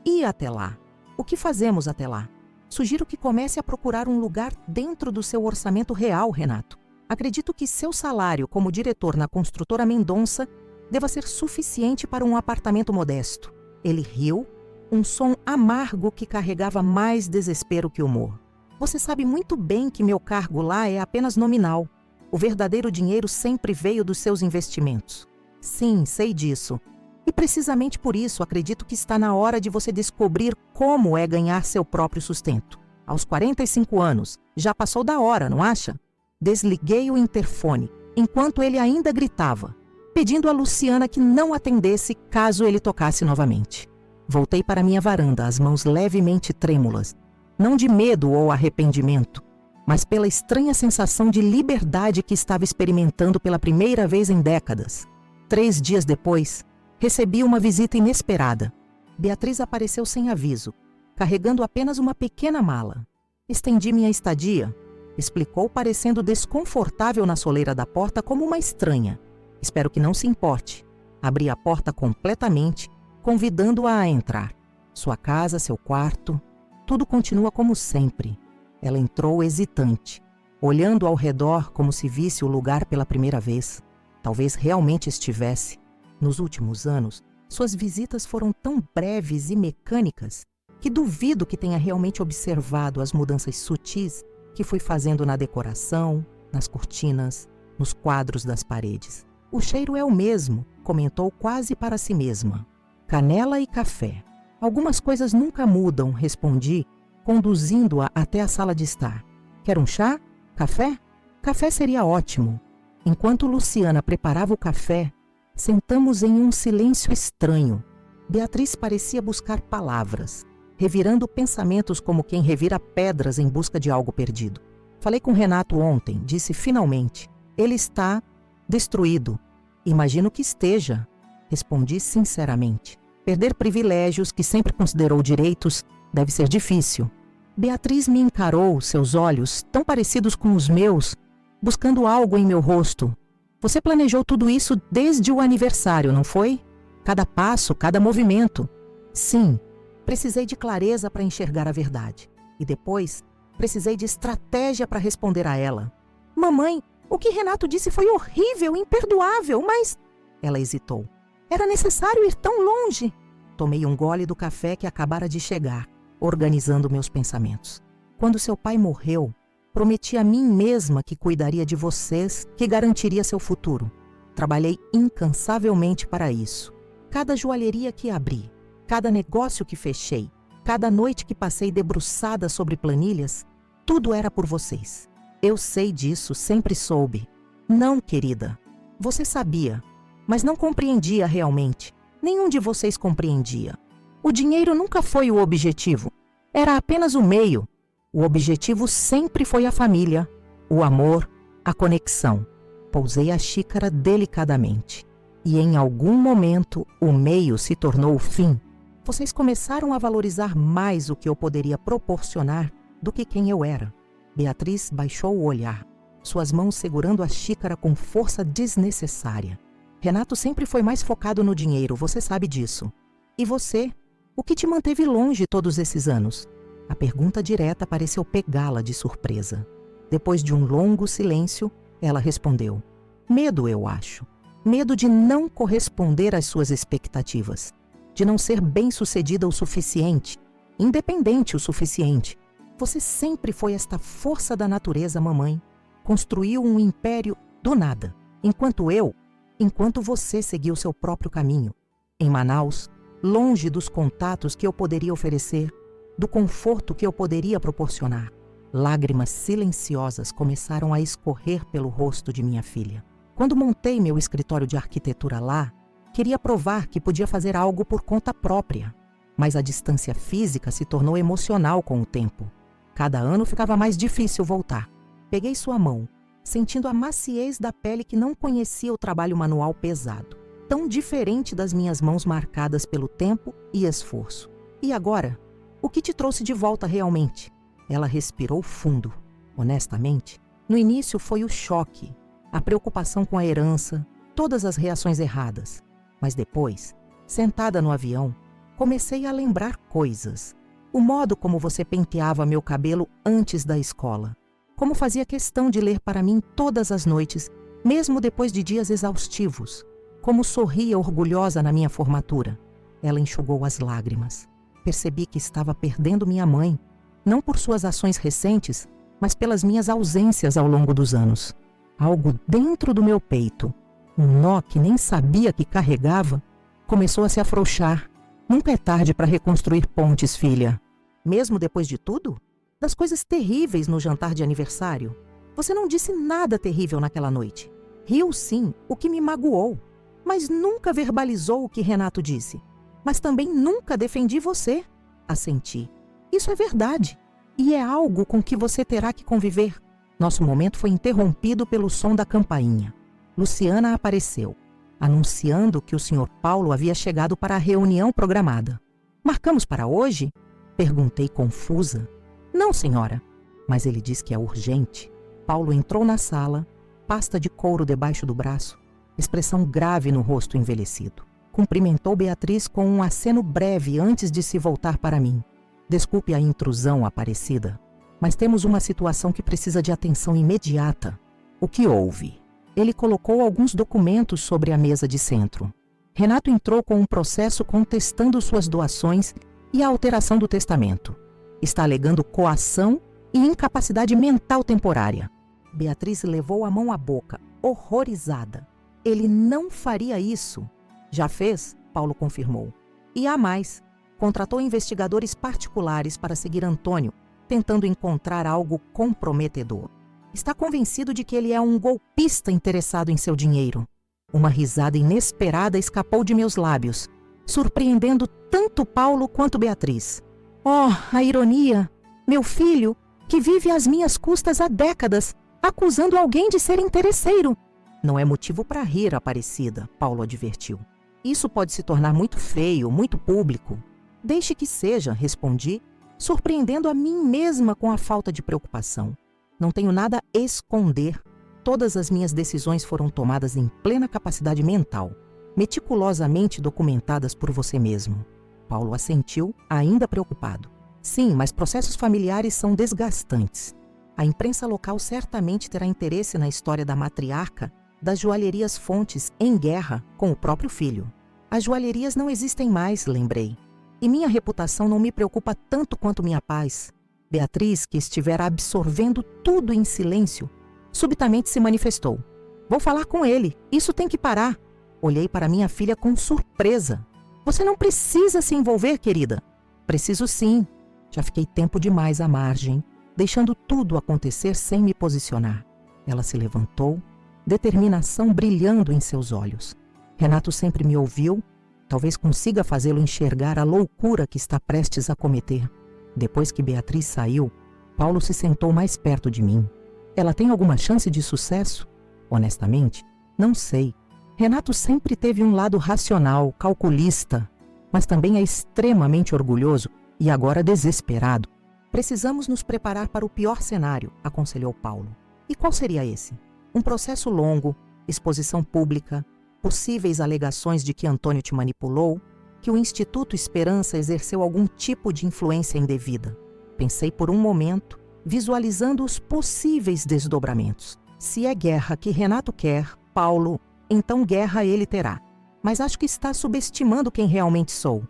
E até lá? O que fazemos até lá? Sugiro que comece a procurar um lugar dentro do seu orçamento real, Renato. Acredito que seu salário como diretor na construtora Mendonça deva ser suficiente para um apartamento modesto. Ele riu, um som amargo que carregava mais desespero que humor. Você sabe muito bem que meu cargo lá é apenas nominal. O verdadeiro dinheiro sempre veio dos seus investimentos. Sim, sei disso. E precisamente por isso acredito que está na hora de você descobrir como é ganhar seu próprio sustento. Aos 45 anos, já passou da hora, não acha? Desliguei o interfone, enquanto ele ainda gritava, pedindo a Luciana que não atendesse caso ele tocasse novamente. Voltei para minha varanda, as mãos levemente trêmulas, não de medo ou arrependimento, mas pela estranha sensação de liberdade que estava experimentando pela primeira vez em décadas. 3 dias depois, recebi uma visita inesperada. Beatriz apareceu sem aviso, carregando apenas uma pequena mala. Estendi minha estadia, explicou, parecendo desconfortável na soleira da porta como uma estranha. Espero que não se importe. Abri a porta completamente, convidando-a a entrar. Sua casa, seu quarto, tudo continua como sempre. Ela entrou hesitante, olhando ao redor como se visse o lugar pela primeira vez. Talvez realmente estivesse. Nos últimos anos, suas visitas foram tão breves e mecânicas que duvido que tenha realmente observado as mudanças sutis que fui fazendo na decoração, nas cortinas, nos quadros das paredes. O cheiro é o mesmo, comentou quase para si mesma. Canela e café. Algumas coisas nunca mudam, respondi, conduzindo-a até a sala de estar. Quer um chá? Café? Café seria ótimo. Enquanto Luciana preparava o café, sentamos em um silêncio estranho. Beatriz parecia buscar palavras, revirando pensamentos como quem revira pedras em busca de algo perdido. Falei com Renato ontem, disse finalmente. Ele está destruído. Imagino que esteja, respondi sinceramente. Perder privilégios que sempre considerou direitos deve ser difícil. Beatriz me encarou, seus olhos, tão parecidos com os meus, buscando algo em meu rosto. Você planejou tudo isso desde o aniversário, não foi? Cada passo, cada movimento. Sim, precisei de clareza para enxergar a verdade. E depois, precisei de estratégia para responder a ela. Mamãe, o que Renato disse foi horrível, imperdoável, mas... Ela hesitou. Era necessário ir tão longe? Tomei um gole do café que acabara de chegar, organizando meus pensamentos. Quando seu pai morreu, prometi a mim mesma que cuidaria de vocês, que garantiria seu futuro. Trabalhei incansavelmente para isso. Cada joalheria que abri, cada negócio que fechei, cada noite que passei debruçada sobre planilhas, tudo era por vocês. Eu sei disso, sempre soube. Não, querida. Você sabia, mas não compreendia realmente. Nenhum de vocês compreendia. O dinheiro nunca foi o objetivo. Era apenas o meio. O objetivo sempre foi a família, o amor, a conexão. Pousei a xícara delicadamente. E em algum momento, o meio se tornou o fim. Vocês começaram a valorizar mais o que eu poderia proporcionar do que quem eu era. Beatriz baixou o olhar, suas mãos segurando a xícara com força desnecessária. Renato sempre foi mais focado no dinheiro, você sabe disso. E você? O que te manteve longe todos esses anos? A pergunta direta pareceu pegá-la de surpresa. Depois de um longo silêncio, ela respondeu. Medo, eu acho. Medo de não corresponder às suas expectativas. De não ser bem-sucedida o suficiente, independente o suficiente. Você sempre foi esta força da natureza, mamãe. Construiu um império do nada. Enquanto você seguiu seu próprio caminho. Em Manaus, longe dos contatos que eu poderia oferecer, do conforto que eu poderia proporcionar. Lágrimas silenciosas começaram a escorrer pelo rosto de minha filha. Quando montei meu escritório de arquitetura lá, queria provar que podia fazer algo por conta própria. Mas a distância física se tornou emocional com o tempo. Cada ano ficava mais difícil voltar. Peguei sua mão, sentindo a maciez da pele que não conhecia o trabalho manual pesado, tão diferente das minhas mãos marcadas pelo tempo e esforço. E agora? O que te trouxe de volta realmente? Ela respirou fundo. Honestamente, no início foi o choque, a preocupação com a herança, todas as reações erradas. Mas depois, sentada no avião, comecei a lembrar coisas. O modo como você penteava meu cabelo antes da escola. Como fazia questão de ler para mim todas as noites, mesmo depois de dias exaustivos. Como sorria orgulhosa na minha formatura. Ela enxugou as lágrimas. Percebi que estava perdendo minha mãe, não por suas ações recentes, mas pelas minhas ausências ao longo dos anos. Algo dentro do meu peito, um nó que nem sabia que carregava, começou a se afrouxar. Nunca é tarde para reconstruir pontes, filha. Mesmo depois de tudo? Das coisas terríveis no jantar de aniversário? Você não disse nada terrível naquela noite. Riu sim, o que me magoou, mas nunca verbalizou o que Renato disse. Mas também nunca defendi você, assenti. Isso é verdade. E é algo com que você terá que conviver. Nosso momento foi interrompido pelo som da campainha. Luciana apareceu, anunciando que o Sr. Paulo havia chegado para a reunião programada. Marcamos para hoje? Perguntei confusa. Não, senhora. Mas ele diz que é urgente. Paulo entrou na sala, pasta de couro debaixo do braço, expressão grave no rosto envelhecido. Cumprimentou Beatriz com um aceno breve antes de se voltar para mim. Desculpe a intrusão, Aparecida, mas temos uma situação que precisa de atenção imediata. O que houve? Ele colocou alguns documentos sobre a mesa de centro. Renato entrou com um processo contestando suas doações e a alteração do testamento. Está alegando coação e incapacidade mental temporária. Beatriz levou a mão à boca, horrorizada. Ele não faria isso. Já fez? Paulo confirmou. E há mais. Contratou investigadores particulares para seguir Antônio, tentando encontrar algo comprometedor. Está convencido de que ele é um golpista interessado em seu dinheiro. Uma risada inesperada escapou de meus lábios, surpreendendo tanto Paulo quanto Beatriz. Oh, a ironia! Meu filho, que vive às minhas custas há décadas, acusando alguém de ser interesseiro. Não é motivo para rir, Aparecida, Paulo advertiu. Isso pode se tornar muito feio, muito público. Deixe que seja, respondi, surpreendendo a mim mesma com a falta de preocupação. Não tenho nada a esconder. Todas as minhas decisões foram tomadas em plena capacidade mental, meticulosamente documentadas por você mesmo. Paulo assentiu, ainda preocupado. Sim, mas processos familiares são desgastantes. A imprensa local certamente terá interesse na história da matriarca das joalherias Fontes em guerra com o próprio filho. As joalherias não existem mais, lembrei. E minha reputação não me preocupa tanto quanto minha paz. Beatriz, que estivera absorvendo tudo em silêncio, subitamente se manifestou. Vou falar com ele, isso tem que parar. Olhei para minha filha com surpresa. Você não precisa se envolver, querida. Preciso sim. Já fiquei tempo demais à margem, deixando tudo acontecer sem me posicionar. Ela se levantou, determinação brilhando em seus olhos. Renato sempre me ouviu, talvez consiga fazê-lo enxergar a loucura que está prestes a cometer. Depois que Beatriz saiu, Paulo se sentou mais perto de mim. Ela tem alguma chance de sucesso? Honestamente, não sei. Renato sempre teve um lado racional, calculista, mas também é extremamente orgulhoso e agora desesperado. Precisamos nos preparar para o pior cenário, aconselhou Paulo. E qual seria esse? Um processo longo, exposição pública, possíveis alegações de que Antônio te manipulou, que o Instituto Esperança exerceu algum tipo de influência indevida. Pensei por um momento, visualizando os possíveis desdobramentos. Se é guerra que Renato quer, Paulo, então guerra ele terá. Mas acho que está subestimando quem realmente sou.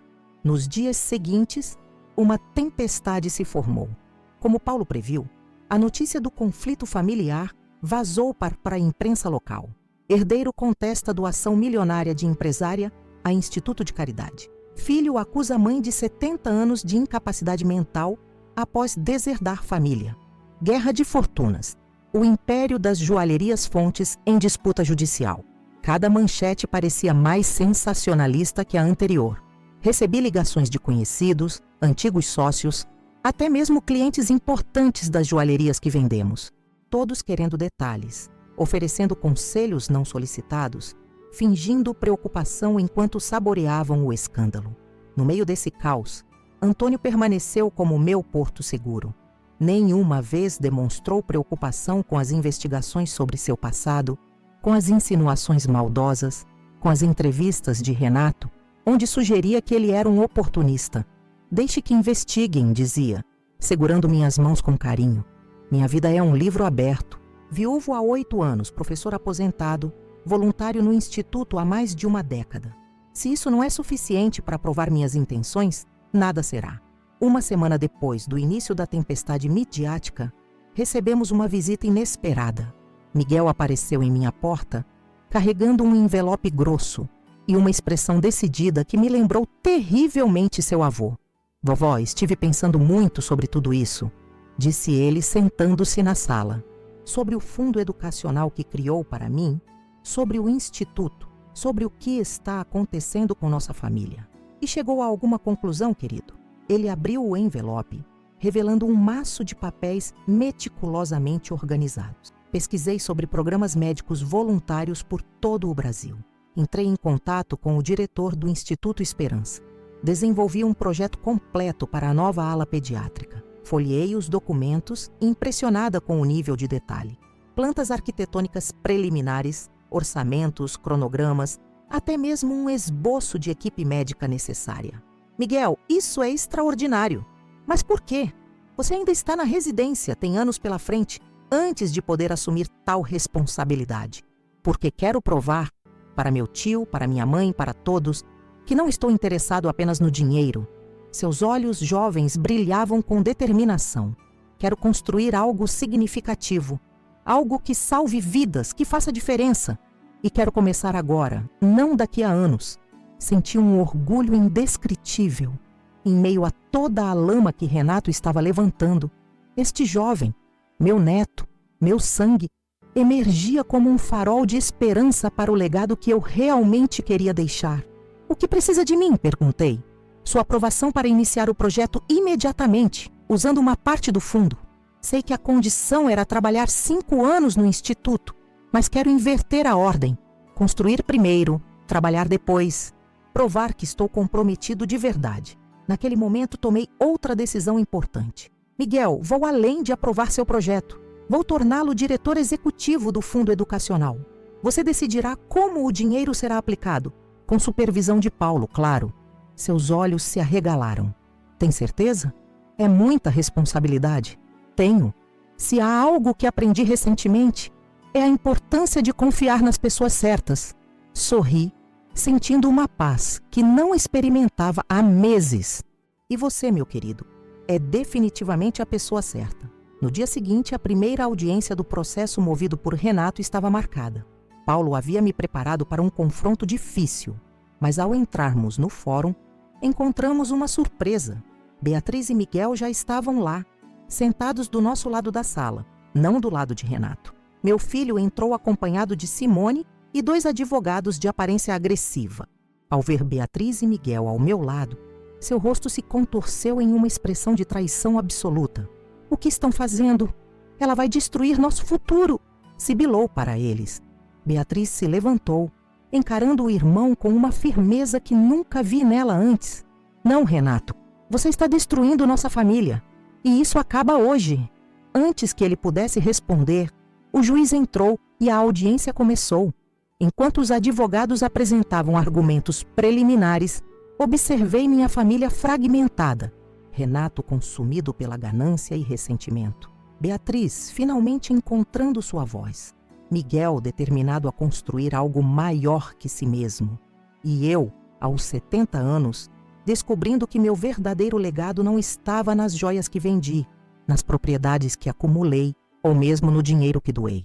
Nos dias seguintes, uma tempestade se formou. Como Paulo previu, a notícia do conflito familiar vazou para a imprensa local. Herdeiro contesta doação milionária de empresária a Instituto de Caridade. Filho acusa a mãe de 70 anos de incapacidade mental após deserdar família. Guerra de fortunas. O império das joalherias Fontes em disputa judicial. Cada manchete parecia mais sensacionalista que a anterior. Recebi ligações de conhecidos, antigos sócios, até mesmo clientes importantes das joalherias que vendemos. Todos querendo detalhes, oferecendo conselhos não solicitados, fingindo preocupação enquanto saboreavam o escândalo. No meio desse caos, Antônio permaneceu como meu porto seguro. Nenhuma vez demonstrou preocupação com as investigações sobre seu passado, com as insinuações maldosas, com as entrevistas de Renato, onde sugeria que ele era um oportunista. Deixe que investiguem, dizia, segurando minhas mãos com carinho. Minha vida é um livro aberto. Viúvo há 8 anos, professor aposentado, voluntário no Instituto há mais de uma década. Se isso não é suficiente para provar minhas intenções, nada será. Uma semana depois do início da tempestade midiática, recebemos uma visita inesperada. Miguel apareceu em minha porta, carregando um envelope grosso e uma expressão decidida que me lembrou terrivelmente seu avô. Vovó, estive pensando muito sobre tudo isso, disse ele sentando-se na sala. Sobre o fundo educacional que criou para mim, sobre o instituto, sobre o que está acontecendo com nossa família. E chegou a alguma conclusão, querido? Ele abriu o envelope, revelando um maço de papéis meticulosamente organizados. Pesquisei sobre programas médicos voluntários por todo o Brasil. Entrei em contato com o diretor do Instituto Esperança. Desenvolvi um projeto completo para a nova ala pediátrica. Folheei os documentos, impressionada com o nível de detalhe. Plantas arquitetônicas preliminares, orçamentos, cronogramas, até mesmo um esboço de equipe médica necessária. Miguel, isso é extraordinário. Mas por quê? Você ainda está na residência, tem anos pela frente, antes de poder assumir tal responsabilidade. Porque quero provar, para meu tio, para minha mãe, para todos, que não estou interessado apenas no dinheiro. Seus olhos jovens brilhavam com determinação. Quero construir algo significativo, algo que salve vidas, que faça diferença. E quero começar agora, não daqui a anos. Senti um orgulho indescritível. Em meio a toda a lama que Renato estava levantando, este jovem, meu neto, meu sangue, emergia como um farol de esperança para o legado que eu realmente queria deixar. O que precisa de mim? Perguntei. Sua aprovação para iniciar o projeto imediatamente, usando uma parte do fundo. Sei que a condição era trabalhar 5 anos no instituto, mas quero inverter a ordem. Construir primeiro, trabalhar depois. Provar que estou comprometido de verdade. Naquele momento, tomei outra decisão importante. Miguel, vou além de aprovar seu projeto. Vou torná-lo diretor executivo do Fundo Educacional. Você decidirá como o dinheiro será aplicado, com supervisão de Paulo, claro. Seus olhos se arregalaram. Tem certeza? É muita responsabilidade. Tenho. Se há algo que aprendi recentemente, é a importância de confiar nas pessoas certas. Sorri, sentindo uma paz que não experimentava há meses. E você, meu querido, é definitivamente a pessoa certa. No dia seguinte, a primeira audiência do processo movido por Renato estava marcada. Paulo havia me preparado para um confronto difícil, mas ao entrarmos no fórum, encontramos uma surpresa. Beatriz e Miguel já estavam lá, sentados do nosso lado da sala, não do lado de Renato. Meu filho entrou acompanhado de Simone e 2 advogados de aparência agressiva. Ao ver Beatriz e Miguel ao meu lado, seu rosto se contorceu em uma expressão de traição absoluta. O que estão fazendo? Ela vai destruir nosso futuro, sibilou para eles. Beatriz se levantou, encarando o irmão com uma firmeza que nunca vi nela antes. Não, Renato, você está destruindo nossa família. E isso acaba hoje. Antes que ele pudesse responder, o juiz entrou e a audiência começou. Enquanto os advogados apresentavam argumentos preliminares, observei minha família fragmentada. Renato consumido pela ganância e ressentimento. Beatriz finalmente encontrando sua voz. Miguel determinado a construir algo maior que si mesmo. E eu, aos 70 anos, descobrindo que meu verdadeiro legado não estava nas joias que vendi, nas propriedades que acumulei ou mesmo no dinheiro que doei.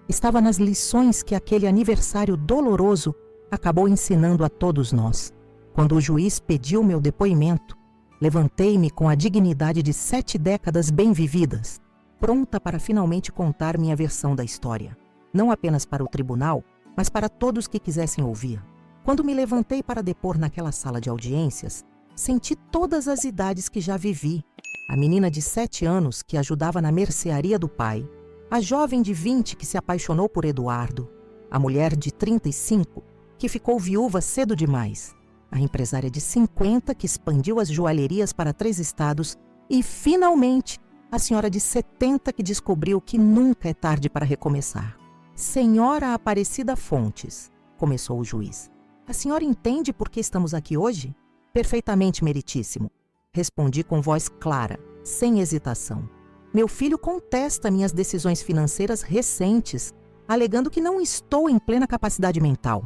Estava nas lições que aquele aniversário doloroso acabou ensinando a todos nós. Quando o juiz pediu meu depoimento, levantei-me com a dignidade de 7 décadas bem vividas, pronta para finalmente contar minha versão da história. Não apenas para o tribunal, mas para todos que quisessem ouvir. Quando me levantei para depor naquela sala de audiências, senti todas as idades que já vivi. A menina de 7 anos que ajudava na mercearia do pai, a jovem de 20 que se apaixonou por Eduardo, a mulher de 35 que ficou viúva cedo demais, a empresária de 50 que expandiu as joalherias para 3 estados e, finalmente, a senhora de 70 que descobriu que nunca é tarde para recomeçar. Senhora Aparecida Fontes, começou o juiz. A senhora entende por que estamos aqui hoje? Perfeitamente, meritíssimo. Respondi com voz clara, sem hesitação. Meu filho contesta minhas decisões financeiras recentes, alegando que não estou em plena capacidade mental.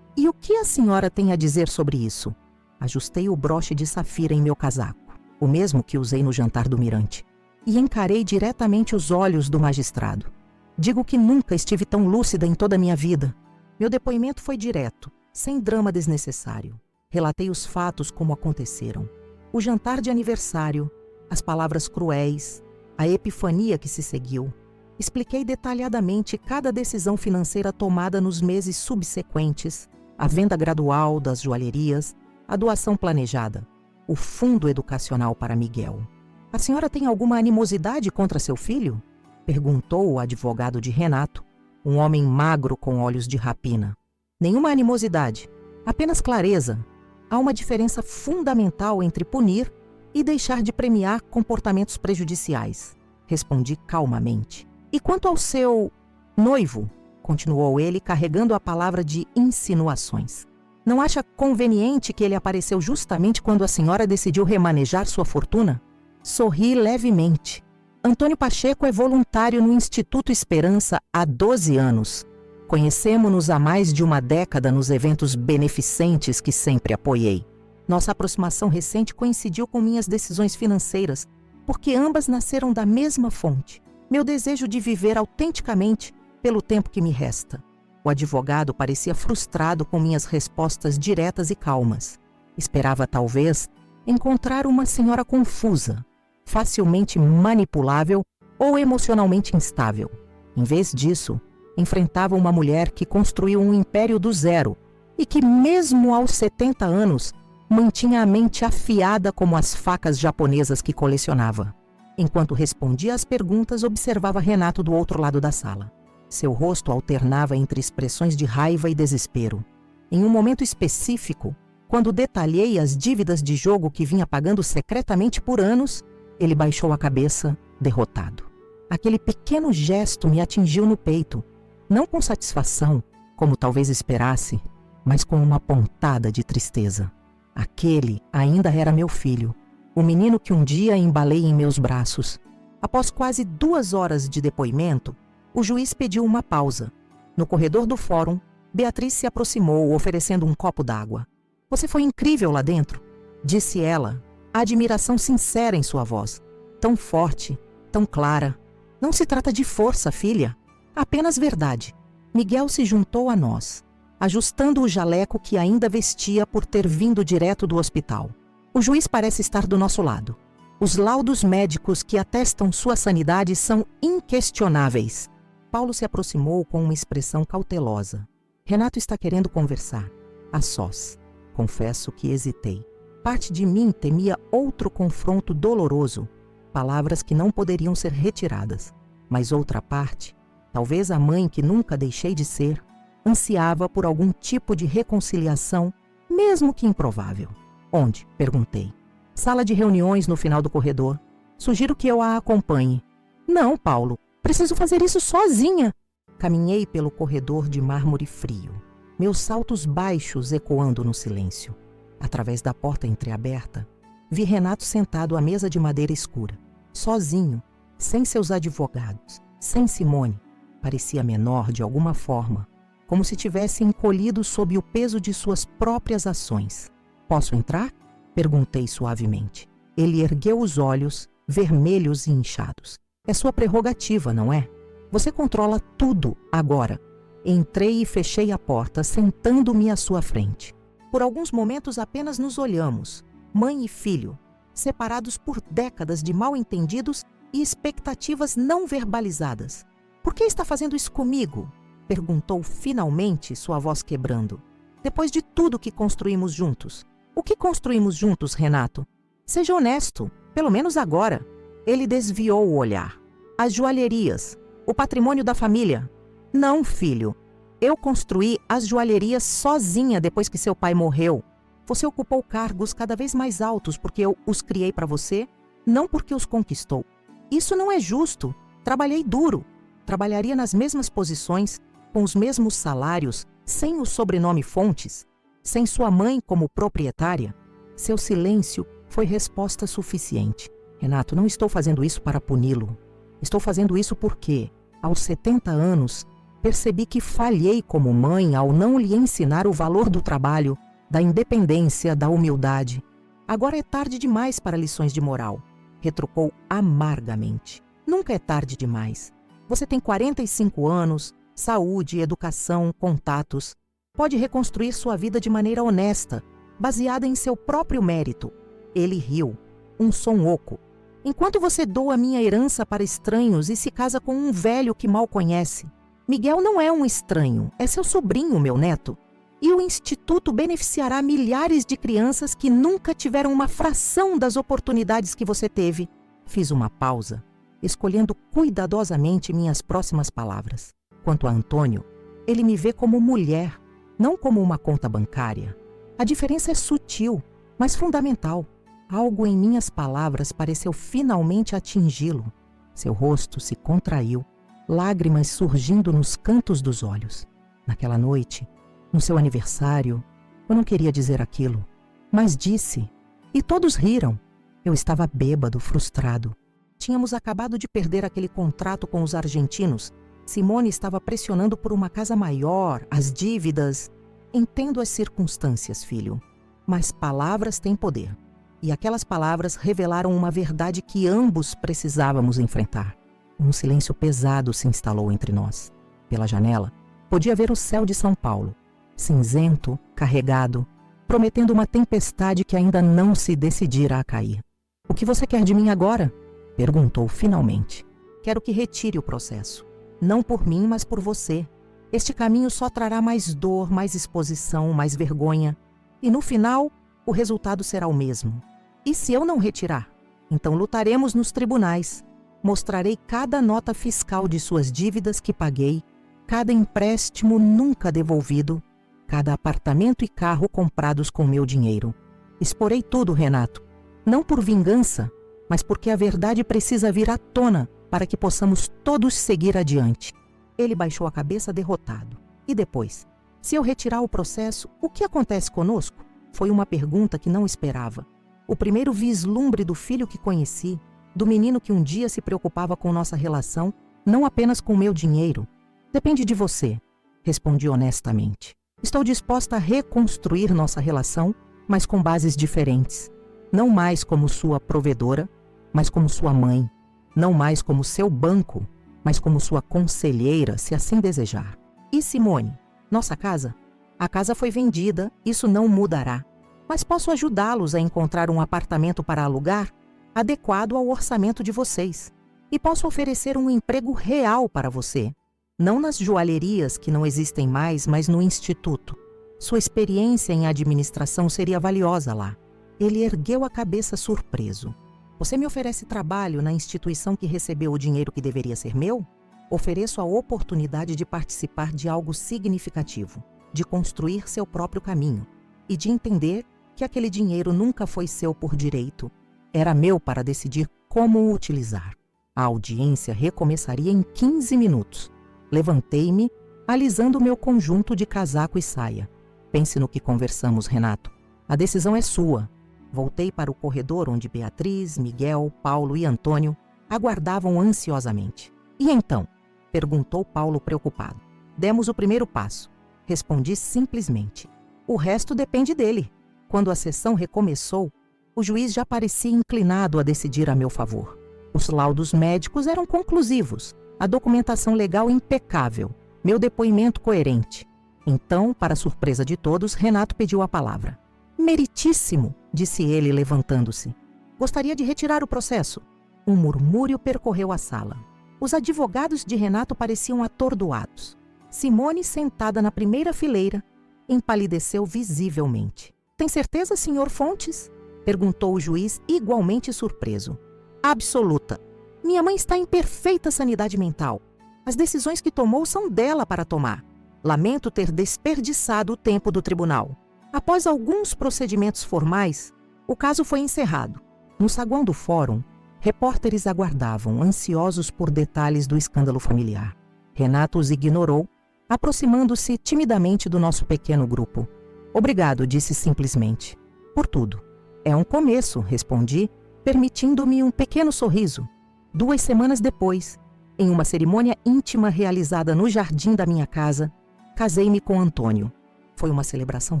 E o que a senhora tem a dizer sobre isso? Ajustei o broche de safira em meu casaco, o mesmo que usei no jantar do Mirante, e encarei diretamente os olhos do magistrado. Digo que nunca estive tão lúcida em toda a minha vida. Meu depoimento foi direto, sem drama desnecessário. Relatei os fatos como aconteceram. O jantar de aniversário, as palavras cruéis, a epifania que se seguiu. Expliquei detalhadamente cada decisão financeira tomada nos meses subsequentes, a venda gradual das joalherias, a doação planejada, o fundo educacional para Miguel. A senhora tem alguma animosidade contra seu filho? Perguntou o advogado de Renato, um homem magro com olhos de rapina. Nenhuma animosidade, apenas clareza. Há uma diferença fundamental entre punir e deixar de premiar comportamentos prejudiciais. Respondi calmamente. E quanto ao seu noivo? Continuou ele, carregando a palavra de insinuações. Não acha conveniente que ele apareceu justamente quando a senhora decidiu remanejar sua fortuna? Sorri levemente. Antônio Pacheco é voluntário no Instituto Esperança há 12 anos. Conhecemo-nos há mais de uma década nos eventos beneficentes que sempre apoiei. Nossa aproximação recente coincidiu com minhas decisões financeiras, porque ambas nasceram da mesma fonte, meu desejo de viver autenticamente pelo tempo que me resta. O advogado parecia frustrado com minhas respostas diretas e calmas. Esperava, talvez, encontrar uma senhora confusa, facilmente manipulável ou emocionalmente instável. Em vez disso, enfrentava uma mulher que construiu um império do zero e que, mesmo aos 70 anos, mantinha a mente afiada como as facas japonesas que colecionava. Enquanto respondia às perguntas, observava Renato do outro lado da sala. Seu rosto alternava entre expressões de raiva e desespero. Em um momento específico, quando detalhei as dívidas de jogo que vinha pagando secretamente por anos, ele baixou a cabeça, derrotado. Aquele pequeno gesto me atingiu no peito, não com satisfação, como talvez esperasse, mas com uma pontada de tristeza. Aquele ainda era meu filho, o menino que um dia embalei em meus braços. Após quase 2 horas de depoimento, o juiz pediu uma pausa. No corredor do fórum, Beatriz se aproximou, oferecendo um copo d'água. Você foi incrível lá dentro, disse ela, a admiração sincera em sua voz. Tão forte, tão clara. Não se trata de força, filha. Apenas verdade. Miguel se juntou a nós, ajustando o jaleco que ainda vestia por ter vindo direto do hospital. O juiz parece estar do nosso lado. Os laudos médicos que atestam sua sanidade são inquestionáveis. Paulo se aproximou com uma expressão cautelosa. Renato está querendo conversar. A sós. Confesso que hesitei. Parte de mim temia outro confronto doloroso, palavras que não poderiam ser retiradas. Mas outra parte, talvez a mãe que nunca deixei de ser, ansiava por algum tipo de reconciliação, mesmo que improvável. Onde? Perguntei. Sala de reuniões no final do corredor. Sugiro que eu a acompanhe. Não, Paulo. Preciso fazer isso sozinha. Caminhei pelo corredor de mármore frio, meus saltos baixos ecoando no silêncio. Através da porta entreaberta, vi Renato sentado à mesa de madeira escura, sozinho, sem seus advogados, sem Simone. Parecia menor de alguma forma, como se tivesse encolhido sob o peso de suas próprias ações. Posso entrar? Perguntei suavemente. Ele ergueu os olhos, vermelhos e inchados. É sua prerrogativa, não é? Você controla tudo agora. Entrei e fechei a porta, sentando-me à sua frente. Por alguns momentos apenas nos olhamos, mãe e filho, separados por décadas de mal-entendidos e expectativas não verbalizadas. Por que está fazendo isso comigo? Perguntou finalmente, sua voz quebrando. Depois de tudo que construímos juntos. O que construímos juntos, Renato? Seja honesto, pelo menos agora. Ele desviou o olhar. As joalherias, o patrimônio da família. Não, filho. Eu construí as joalherias sozinha depois que seu pai morreu. Você ocupou cargos cada vez mais altos porque eu os criei para você, não porque os conquistou. Isso não é justo. Trabalhei duro. Trabalharia nas mesmas posições, com os mesmos salários, sem o sobrenome Fontes, sem sua mãe como proprietária. Seu silêncio foi resposta suficiente. Renato, não estou fazendo isso para puni-lo. Estou fazendo isso porque, aos 70 anos, percebi que falhei como mãe ao não lhe ensinar o valor do trabalho, da independência, da humildade. Agora é tarde demais para lições de moral, retrucou amargamente. Nunca é tarde demais. Você tem 45 anos, saúde, educação, contatos. Pode reconstruir sua vida de maneira honesta, baseada em seu próprio mérito. Ele riu, um som oco. Enquanto você doa minha herança para estranhos e se casa com um velho que mal conhece. Miguel não é um estranho, é seu sobrinho, meu neto. E o Instituto beneficiará milhares de crianças que nunca tiveram uma fração das oportunidades que você teve. Fiz uma pausa, escolhendo cuidadosamente minhas próximas palavras. Quanto a Antônio, ele me vê como mulher, não como uma conta bancária. A diferença é sutil, mas fundamental. Algo em minhas palavras pareceu finalmente atingi-lo. Seu rosto se contraiu, lágrimas surgindo nos cantos dos olhos. Naquela noite, no seu aniversário, eu não queria dizer aquilo, mas disse, e todos riram. Eu estava bêbado, frustrado. Tínhamos acabado de perder aquele contrato com os argentinos. Simone estava pressionando por uma casa maior, as dívidas. Entendo as circunstâncias, filho, mas palavras têm poder. E aquelas palavras revelaram uma verdade que ambos precisávamos enfrentar. Um silêncio pesado se instalou entre nós. Pela janela, podia ver o céu de São Paulo, cinzento, carregado, prometendo uma tempestade que ainda não se decidira a cair. "O que você quer de mim agora?" perguntou finalmente. "Quero que retire o processo. Não por mim, mas por você. Este caminho só trará mais dor, mais exposição, mais vergonha. E no final, o resultado será o mesmo. E se eu não retirar? Então lutaremos nos tribunais. Mostrarei cada nota fiscal de suas dívidas que paguei, cada empréstimo nunca devolvido, cada apartamento e carro comprados com meu dinheiro. Exporei tudo, Renato. Não por vingança, mas porque a verdade precisa vir à tona para que possamos todos seguir adiante." Ele baixou a cabeça derrotado. "E depois? Se eu retirar o processo, o que acontece conosco?" Foi uma pergunta que não esperava. O primeiro vislumbre do filho que conheci, do menino que um dia se preocupava com nossa relação, não apenas com meu dinheiro. "Depende de você", respondi honestamente. "Estou disposta a reconstruir nossa relação, mas com bases diferentes. Não mais como sua provedora, mas como sua mãe. Não mais como seu banco, mas como sua conselheira, se assim desejar." "E Simone, nossa casa?" "A casa foi vendida, isso não mudará. Mas posso ajudá-los a encontrar um apartamento para alugar adequado ao orçamento de vocês. E posso oferecer um emprego real para você. Não nas joalherias que não existem mais, mas no instituto. Sua experiência em administração seria valiosa lá." Ele ergueu a cabeça surpreso. "Você me oferece trabalho na instituição que recebeu o dinheiro que deveria ser meu? Ofereço a oportunidade de participar de algo significativo, de construir seu próprio caminho e de entender que aquele dinheiro nunca foi seu por direito. Era meu para decidir como o utilizar." A audiência recomeçaria em 15 minutos. Levantei-me, alisando meu conjunto de casaco e saia. "Pense no que conversamos, Renato. A decisão é sua." Voltei para o corredor onde Beatriz, Miguel, Paulo e Antônio aguardavam ansiosamente. "E então?" perguntou Paulo preocupado. "Demos o primeiro passo." Respondi simplesmente. "O resto depende dele." Quando a sessão recomeçou, o juiz já parecia inclinado a decidir a meu favor. Os laudos médicos eram conclusivos, a documentação legal impecável, meu depoimento coerente. Então, para surpresa de todos, Renato pediu a palavra. "Meritíssimo", disse ele, levantando-se. "Gostaria de retirar o processo." Um murmúrio percorreu a sala. Os advogados de Renato pareciam atordoados. Simone, sentada na primeira fileira, empalideceu visivelmente. "Tem certeza, senhor Fontes?" perguntou o juiz, igualmente surpreso. "Absoluta. Minha mãe está em perfeita sanidade mental. As decisões que tomou são dela para tomar. Lamento ter desperdiçado o tempo do tribunal." Após alguns procedimentos formais, o caso foi encerrado. No saguão do fórum, repórteres aguardavam, ansiosos por detalhes do escândalo familiar. Renato os ignorou, aproximando-se timidamente do nosso pequeno grupo. "Obrigado", disse simplesmente. "Por tudo." "É um começo", respondi, permitindo-me um pequeno sorriso. 2 semanas depois, em uma cerimônia íntima realizada no jardim da minha casa, casei-me com Antônio. Foi uma celebração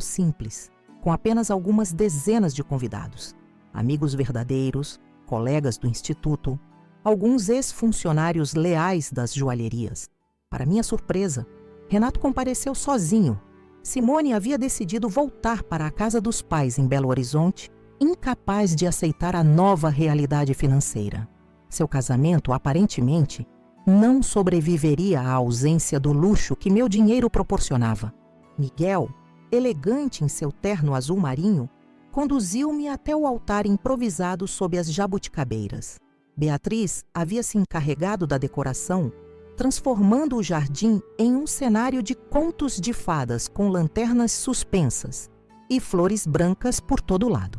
simples, com apenas algumas dezenas de convidados. Amigos verdadeiros, colegas do instituto, alguns ex-funcionários leais das joalherias. Para minha surpresa, Renato compareceu sozinho. Simone havia decidido voltar para a casa dos pais em Belo Horizonte, incapaz de aceitar a nova realidade financeira. Seu casamento, aparentemente, não sobreviveria à ausência do luxo que meu dinheiro proporcionava. Miguel, elegante em seu terno azul marinho, conduziu-me até o altar improvisado sob as jabuticabeiras. Beatriz havia se encarregado da decoração, transformando o jardim em um cenário de contos de fadas com lanternas suspensas e flores brancas por todo lado.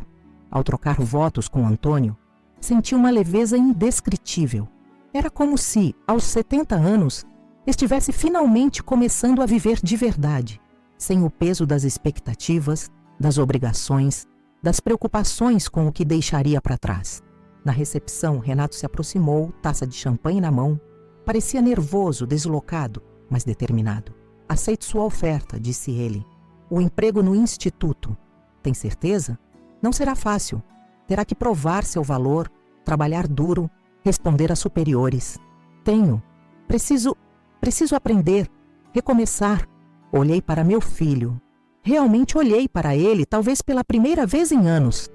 Ao trocar votos com Antônio, senti uma leveza indescritível. Era como se, aos 70 anos, estivesse finalmente começando a viver de verdade, sem o peso das expectativas, das obrigações, das preocupações com o que deixaria para trás. Na recepção, Renato se aproximou, taça de champanhe na mão. Parecia nervoso, deslocado, mas determinado. Aceito sua oferta, disse ele. O emprego no instituto. Tem certeza? Não será fácil. Terá que provar seu valor, trabalhar duro, responder a superiores. Tenho. Preciso aprender, recomeçar. Olhei para meu filho. Realmente olhei para ele, talvez pela primeira vez em anos.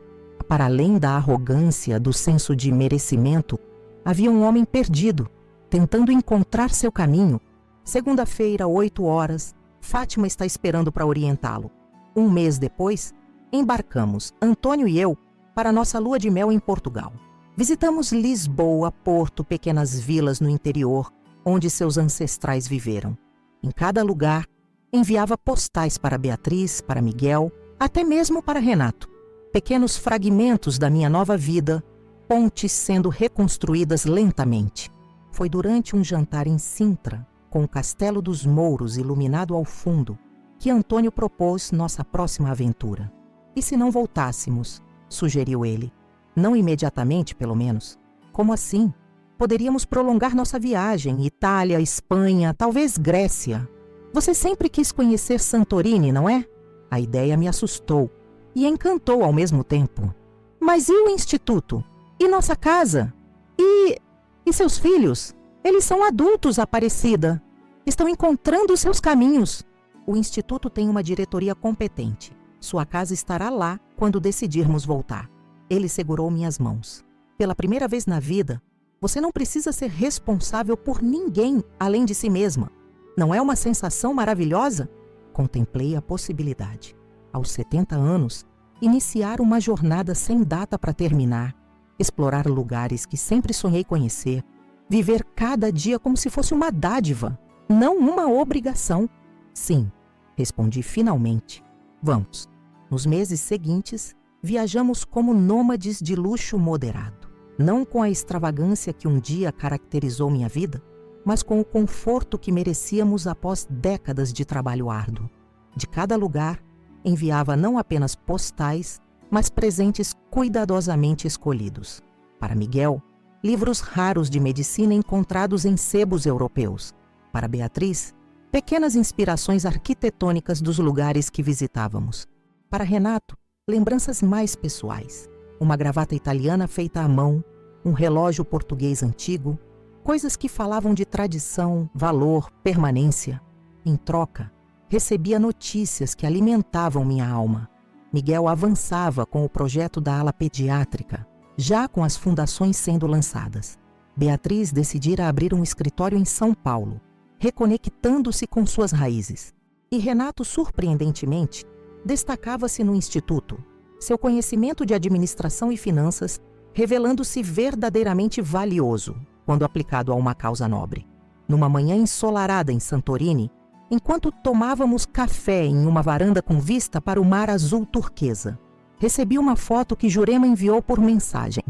Para além da arrogância, do senso de merecimento, havia um homem perdido, tentando encontrar seu caminho. Segunda-feira, 8 horas, Fátima está esperando para orientá-lo. Um mês depois, embarcamos, Antônio e eu, para nossa lua de mel em Portugal. Visitamos Lisboa, Porto, pequenas vilas no interior, onde seus ancestrais viveram. Em cada lugar, enviava postais para Beatriz, para Miguel, até mesmo para Renato. Pequenos fragmentos da minha nova vida, pontes sendo reconstruídas lentamente. Foi durante um jantar em Sintra, com o Castelo dos Mouros iluminado ao fundo, que Antônio propôs nossa próxima aventura. E se não voltássemos? Sugeriu ele. Não imediatamente, pelo menos. Como assim? Poderíamos prolongar nossa viagem, Itália, Espanha, talvez Grécia. Você sempre quis conhecer Santorini, não é? A ideia me assustou e encantou ao mesmo tempo. Mas e o instituto? E nossa casa? E seus filhos? Eles são adultos, Aparecida. Estão encontrando seus caminhos. O instituto tem uma diretoria competente. Sua casa estará lá quando decidirmos voltar. Ele segurou minhas mãos. Pela primeira vez na vida, você não precisa ser responsável por ninguém além de si mesma. Não é uma sensação maravilhosa? Contemplei a possibilidade. Aos 70 anos, iniciar uma jornada sem data para terminar, explorar lugares que sempre sonhei conhecer, viver cada dia como se fosse uma dádiva, não uma obrigação. Sim, respondi finalmente. Vamos. Nos meses seguintes, viajamos como nômades de luxo moderado. Não com a extravagância que um dia caracterizou minha vida, mas com o conforto que merecíamos após décadas de trabalho árduo. De cada lugar, enviava não apenas postais, mas presentes cuidadosamente escolhidos. Para Miguel, livros raros de medicina encontrados em sebos europeus. Para Beatriz, pequenas inspirações arquitetônicas dos lugares que visitávamos. Para Renato, lembranças mais pessoais. Uma gravata italiana feita à mão, um relógio português antigo, coisas que falavam de tradição, valor, permanência. Em troca, recebia notícias que alimentavam minha alma. Miguel avançava com o projeto da ala pediátrica, já com as fundações sendo lançadas. Beatriz decidira abrir um escritório em São Paulo, reconectando-se com suas raízes. E Renato, surpreendentemente, destacava-se no instituto, seu conhecimento de administração e finanças revelando-se verdadeiramente valioso quando aplicado a uma causa nobre. Numa manhã ensolarada em Santorini, enquanto tomávamos café em uma varanda com vista para o mar azul turquesa, recebi uma foto que Jurema enviou por mensagem.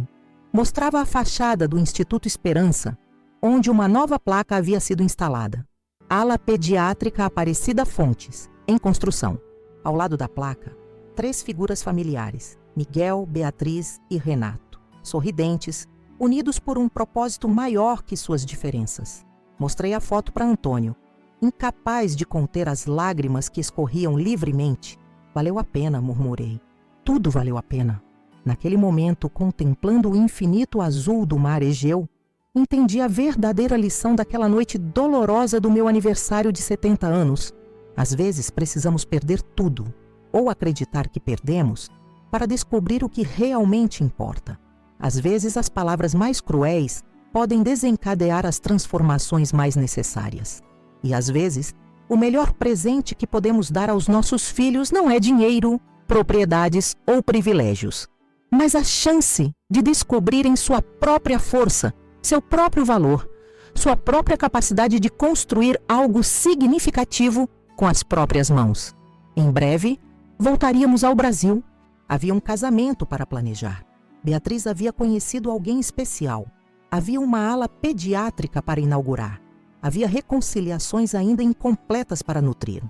Mostrava a fachada do Instituto Esperança, onde uma nova placa havia sido instalada. Ala Pediátrica Aparecida Fontes, em construção. Ao lado da placa, 3 figuras familiares, Miguel, Beatriz e Renato, sorridentes, unidos por um propósito maior que suas diferenças. Mostrei a foto para Antônio, incapaz de conter as lágrimas que escorriam livremente. Valeu a pena, murmurei. Tudo valeu a pena. Naquele momento, contemplando o infinito azul do mar Egeu, entendi a verdadeira lição daquela noite dolorosa do meu aniversário de 70 anos. Às vezes precisamos perder tudo, ou acreditar que perdemos, para descobrir o que realmente importa. Às vezes as palavras mais cruéis podem desencadear as transformações mais necessárias. E às vezes O melhor presente que podemos dar aos nossos filhos não é dinheiro, propriedades ou privilégios, mas a chance de descobrirem sua própria força, seu próprio valor, sua própria capacidade de construir algo significativo com as próprias mãos. Em breve, voltaríamos ao Brasil. Havia um casamento para planejar. Beatriz havia conhecido alguém especial. Havia uma ala pediátrica para inaugurar. Havia reconciliações ainda incompletas para nutrir.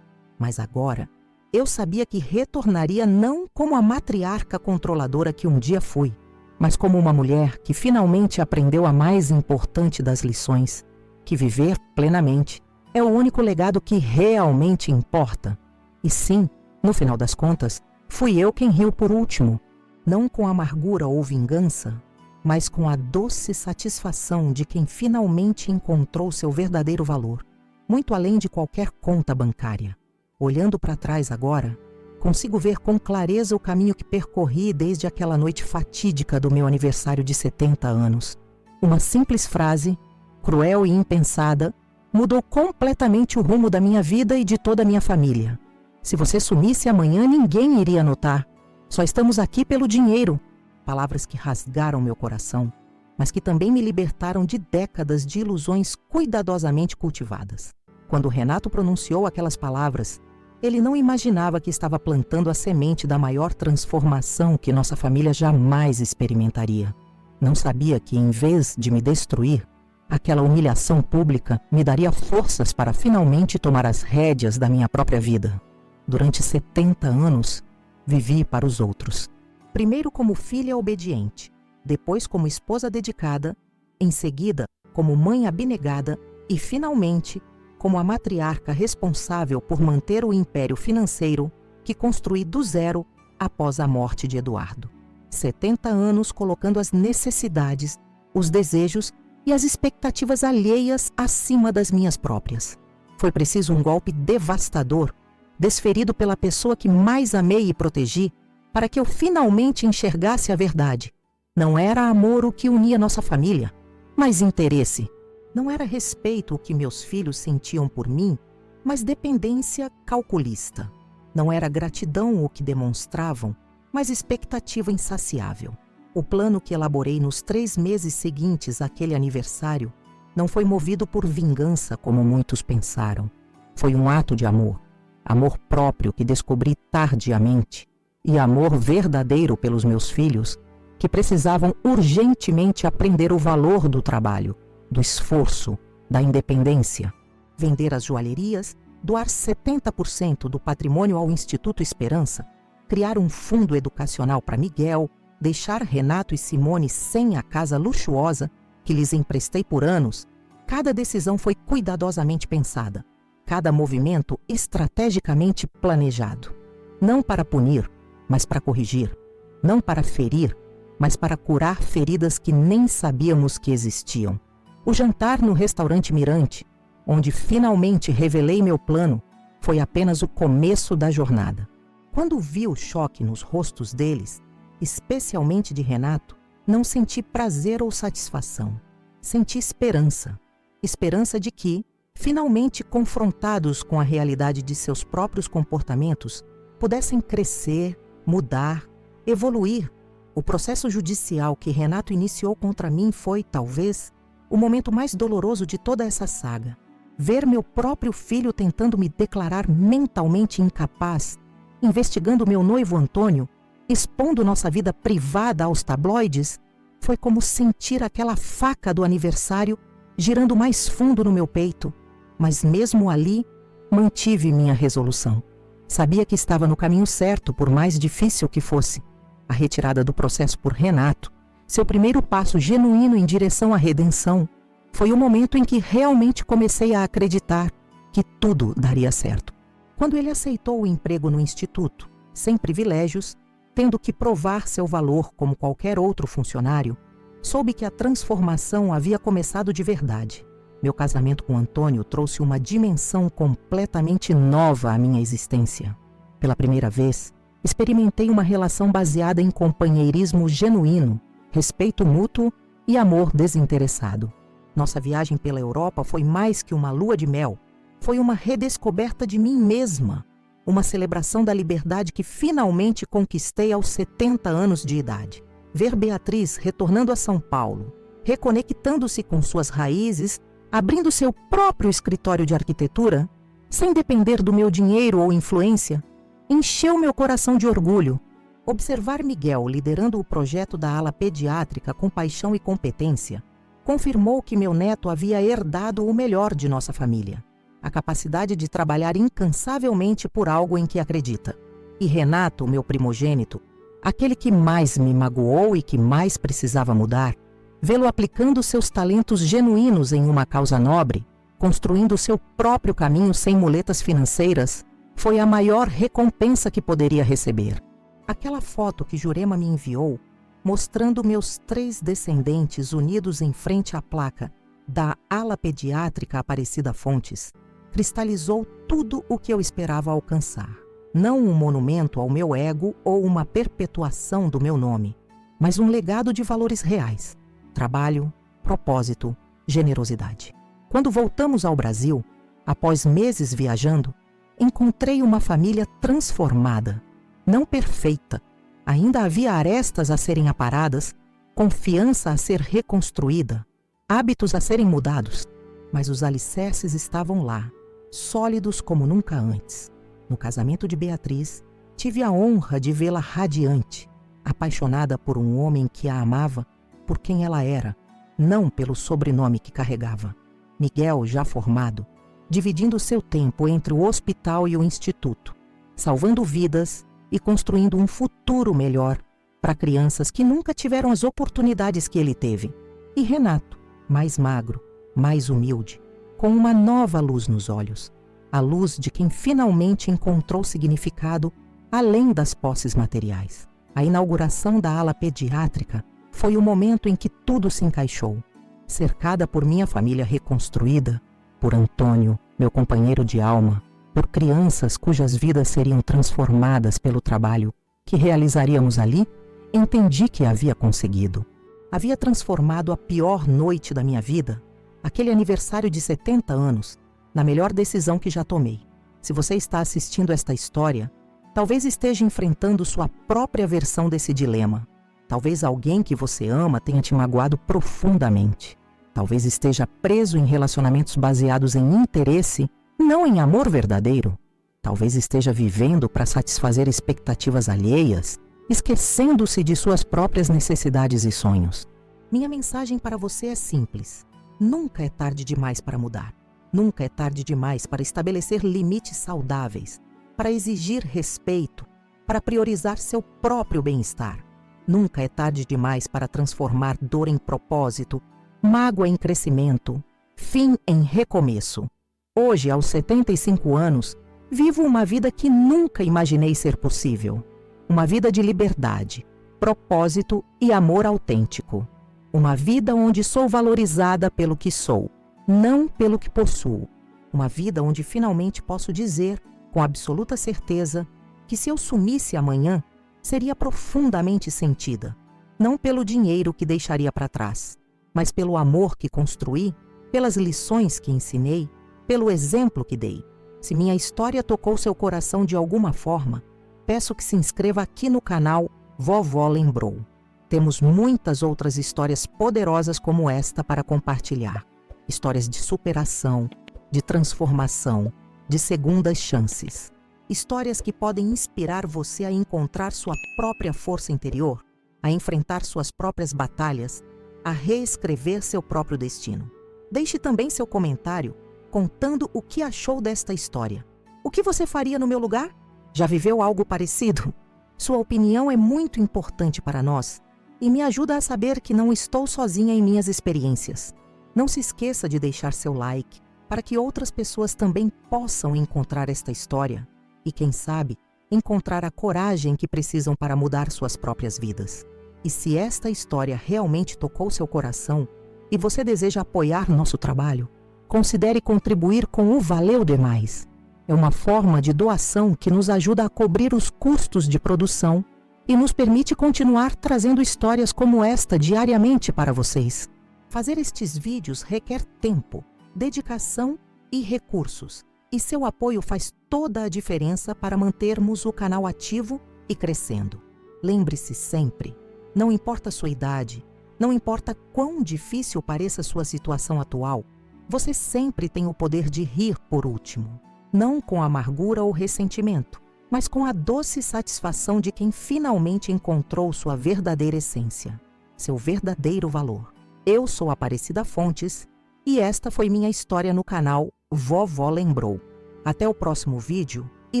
Mas agora, eu sabia que retornaria não como a matriarca controladora que um dia fui, mas como uma mulher que finalmente aprendeu a mais importante das lições, que viver plenamente é o único legado que realmente importa. E sim, no final das contas, fui eu quem riu por último, não com amargura ou vingança, mas com a doce satisfação de quem finalmente encontrou seu verdadeiro valor, muito além de qualquer conta bancária. Olhando para trás agora, consigo ver com clareza o caminho que percorri desde aquela noite fatídica do meu aniversário de 70 anos. Uma simples frase, cruel e impensada, mudou completamente o rumo da minha vida e de toda a minha família. Se você sumisse amanhã, ninguém iria notar. Só estamos aqui pelo dinheiro. Palavras que rasgaram meu coração, mas que também me libertaram de décadas de ilusões cuidadosamente cultivadas. Quando Renato pronunciou aquelas palavras, ele não imaginava que estava plantando a semente da maior transformação que nossa família jamais experimentaria. Não sabia que, em vez de me destruir, aquela humilhação pública me daria forças para finalmente tomar as rédeas da minha própria vida. Durante 70 anos, vivi para os outros. Primeiro como filha obediente, depois como esposa dedicada, em seguida como mãe abnegada e, finalmente, como a matriarca responsável por manter o império financeiro que construí do zero após a morte de Eduardo. 70 anos colocando as necessidades, os desejos e as expectativas alheias acima das minhas próprias. Foi preciso um golpe devastador, desferido pela pessoa que mais amei e protegi, para que eu finalmente enxergasse a verdade. Não era amor o que unia nossa família, mas interesse. Não era respeito o que meus filhos sentiam por mim, mas dependência calculista. Não era gratidão o que demonstravam, mas expectativa insaciável. O plano que elaborei nos 3 meses seguintes àquele aniversário não foi movido por vingança, como muitos pensaram. Foi um ato de amor. Amor próprio que descobri tardiamente. E amor verdadeiro pelos meus filhos, que precisavam urgentemente aprender o valor do trabalho, do esforço, da independência. Vender as joalherias, doar 70% do patrimônio ao Instituto Esperança, criar um fundo educacional para Miguel, deixar Renato e Simone sem a casa luxuosa que lhes emprestei por anos. Cada decisão foi cuidadosamente pensada, cada movimento estrategicamente planejado. Não para punir, mas para corrigir. Não para ferir, mas para curar feridas que nem sabíamos que existiam. O jantar no restaurante Mirante, onde finalmente revelei meu plano, foi apenas o começo da jornada. Quando vi o choque nos rostos deles, especialmente de Renato, não senti prazer ou satisfação. Senti esperança. Esperança de que, finalmente confrontados com a realidade de seus próprios comportamentos, pudessem crescer, mudar, evoluir. O processo judicial que Renato iniciou contra mim foi, talvez, o momento mais doloroso de toda essa saga. Ver meu próprio filho tentando me declarar mentalmente incapaz, investigando meu noivo Antônio, expondo nossa vida privada aos tabloides, foi como sentir aquela faca do aniversário girando mais fundo no meu peito. Mas mesmo ali, mantive minha resolução. Sabia que estava no caminho certo, por mais difícil que fosse. A retirada do processo por Renato, seu primeiro passo genuíno em direção à redenção, foi o momento em que realmente comecei a acreditar que tudo daria certo. Quando ele aceitou o emprego no instituto, sem privilégios, tendo que provar seu valor como qualquer outro funcionário, soube que a transformação havia começado de verdade. Meu casamento com Antônio trouxe uma dimensão completamente nova à minha existência. Pela primeira vez, experimentei uma relação baseada em companheirismo genuíno, respeito mútuo e amor desinteressado. Nossa viagem pela Europa foi mais que uma lua de mel. Foi uma redescoberta de mim mesma, uma celebração da liberdade que finalmente conquistei aos 70 anos de idade. Ver Beatriz retornando a São Paulo, reconectando-se com suas raízes, abrindo seu próprio escritório de arquitetura, sem depender do meu dinheiro ou influência, encheu meu coração de orgulho. Observar Miguel liderando o projeto da ala pediátrica com paixão e competência confirmou que meu neto havia herdado o melhor de nossa família, a capacidade de trabalhar incansavelmente por algo em que acredita. E Renato, meu primogênito, aquele que mais me magoou e que mais precisava mudar, vê-lo aplicando seus talentos genuínos em uma causa nobre, construindo seu próprio caminho sem muletas financeiras, foi a maior recompensa que poderia receber. Aquela foto que Jurema me enviou, mostrando meus 3 descendentes unidos em frente à placa da ala pediátrica Aparecida Fontes, cristalizou tudo o que eu esperava alcançar. Não um monumento ao meu ego ou uma perpetuação do meu nome, mas um legado de valores reais: trabalho, propósito, generosidade. Quando voltamos ao Brasil, após meses viajando, encontrei uma família transformada, não perfeita. Ainda havia arestas a serem aparadas, confiança a ser reconstruída, hábitos a serem mudados, mas os alicerces estavam lá, sólidos como nunca antes. No casamento de Beatriz, tive a honra de vê-la radiante, apaixonada por um homem que a amava por quem ela era, não pelo sobrenome que carregava. Miguel, já formado, dividindo seu tempo entre o hospital e o instituto, salvando vidas e construindo um futuro melhor para crianças que nunca tiveram as oportunidades que ele teve. E Renato, mais magro, mais humilde, com uma nova luz nos olhos, a luz de quem finalmente encontrou significado além das posses materiais. A inauguração da ala pediátrica foi o momento em que tudo se encaixou. Cercada por minha família reconstruída, por Antônio, meu companheiro de alma, por crianças cujas vidas seriam transformadas pelo trabalho que realizaríamos ali, entendi que havia conseguido. Havia transformado a pior noite da minha vida, aquele aniversário de 70 anos, na melhor decisão que já tomei. Se você está assistindo esta história, talvez esteja enfrentando sua própria versão desse dilema. Talvez alguém que você ama tenha te magoado profundamente. Talvez esteja preso em relacionamentos baseados em interesse, não em amor verdadeiro. Talvez esteja vivendo para satisfazer expectativas alheias, esquecendo-se de suas próprias necessidades e sonhos. Minha mensagem para você é simples: nunca é tarde demais para mudar. Nunca é tarde demais para estabelecer limites saudáveis, para exigir respeito, para priorizar seu próprio bem-estar. Nunca é tarde demais para transformar dor em propósito, mágoa em crescimento, fim em recomeço. Hoje, aos 75 anos, vivo uma vida que nunca imaginei ser possível. Uma vida de liberdade, propósito e amor autêntico. Uma vida onde sou valorizada pelo que sou, não pelo que possuo. Uma vida onde finalmente posso dizer, com absoluta certeza, que se eu sumisse amanhã, seria profundamente sentida. Não pelo dinheiro que deixaria para trás, mas pelo amor que construí, pelas lições que ensinei, pelo exemplo que dei. Se minha história tocou seu coração de alguma forma, peço que se inscreva aqui no canal Vovó Lembrou. Temos muitas outras histórias poderosas como esta para compartilhar. Histórias de superação, de transformação, de segundas chances. Histórias que podem inspirar você a encontrar sua própria força interior, a enfrentar suas próprias batalhas, a reescrever seu próprio destino. Deixe também seu comentário contando o que achou desta história. O que você faria no meu lugar? Já viveu algo parecido? Sua opinião é muito importante para nós e me ajuda a saber que não estou sozinha em minhas experiências. Não se esqueça de deixar seu like para que outras pessoas também possam encontrar esta história e, quem sabe, encontrar a coragem que precisam para mudar suas próprias vidas. E se esta história realmente tocou seu coração e você deseja apoiar nosso trabalho, considere contribuir com o Valeu Demais. É uma forma de doação que nos ajuda a cobrir os custos de produção e nos permite continuar trazendo histórias como esta diariamente para vocês. Fazer estes vídeos requer tempo, dedicação e recursos, e seu apoio faz toda a diferença para mantermos o canal ativo e crescendo. Lembre-se sempre, não importa a sua idade, não importa quão difícil pareça a sua situação atual, você sempre tem o poder de rir por último, não com amargura ou ressentimento, mas com a doce satisfação de quem finalmente encontrou sua verdadeira essência, seu verdadeiro valor. Eu sou Aparecida Fontes e esta foi minha história no canal Vovó Lembrou. Até o próximo vídeo e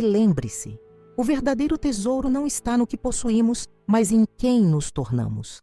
lembre-se, o verdadeiro tesouro não está no que possuímos, mas em quem nos tornamos.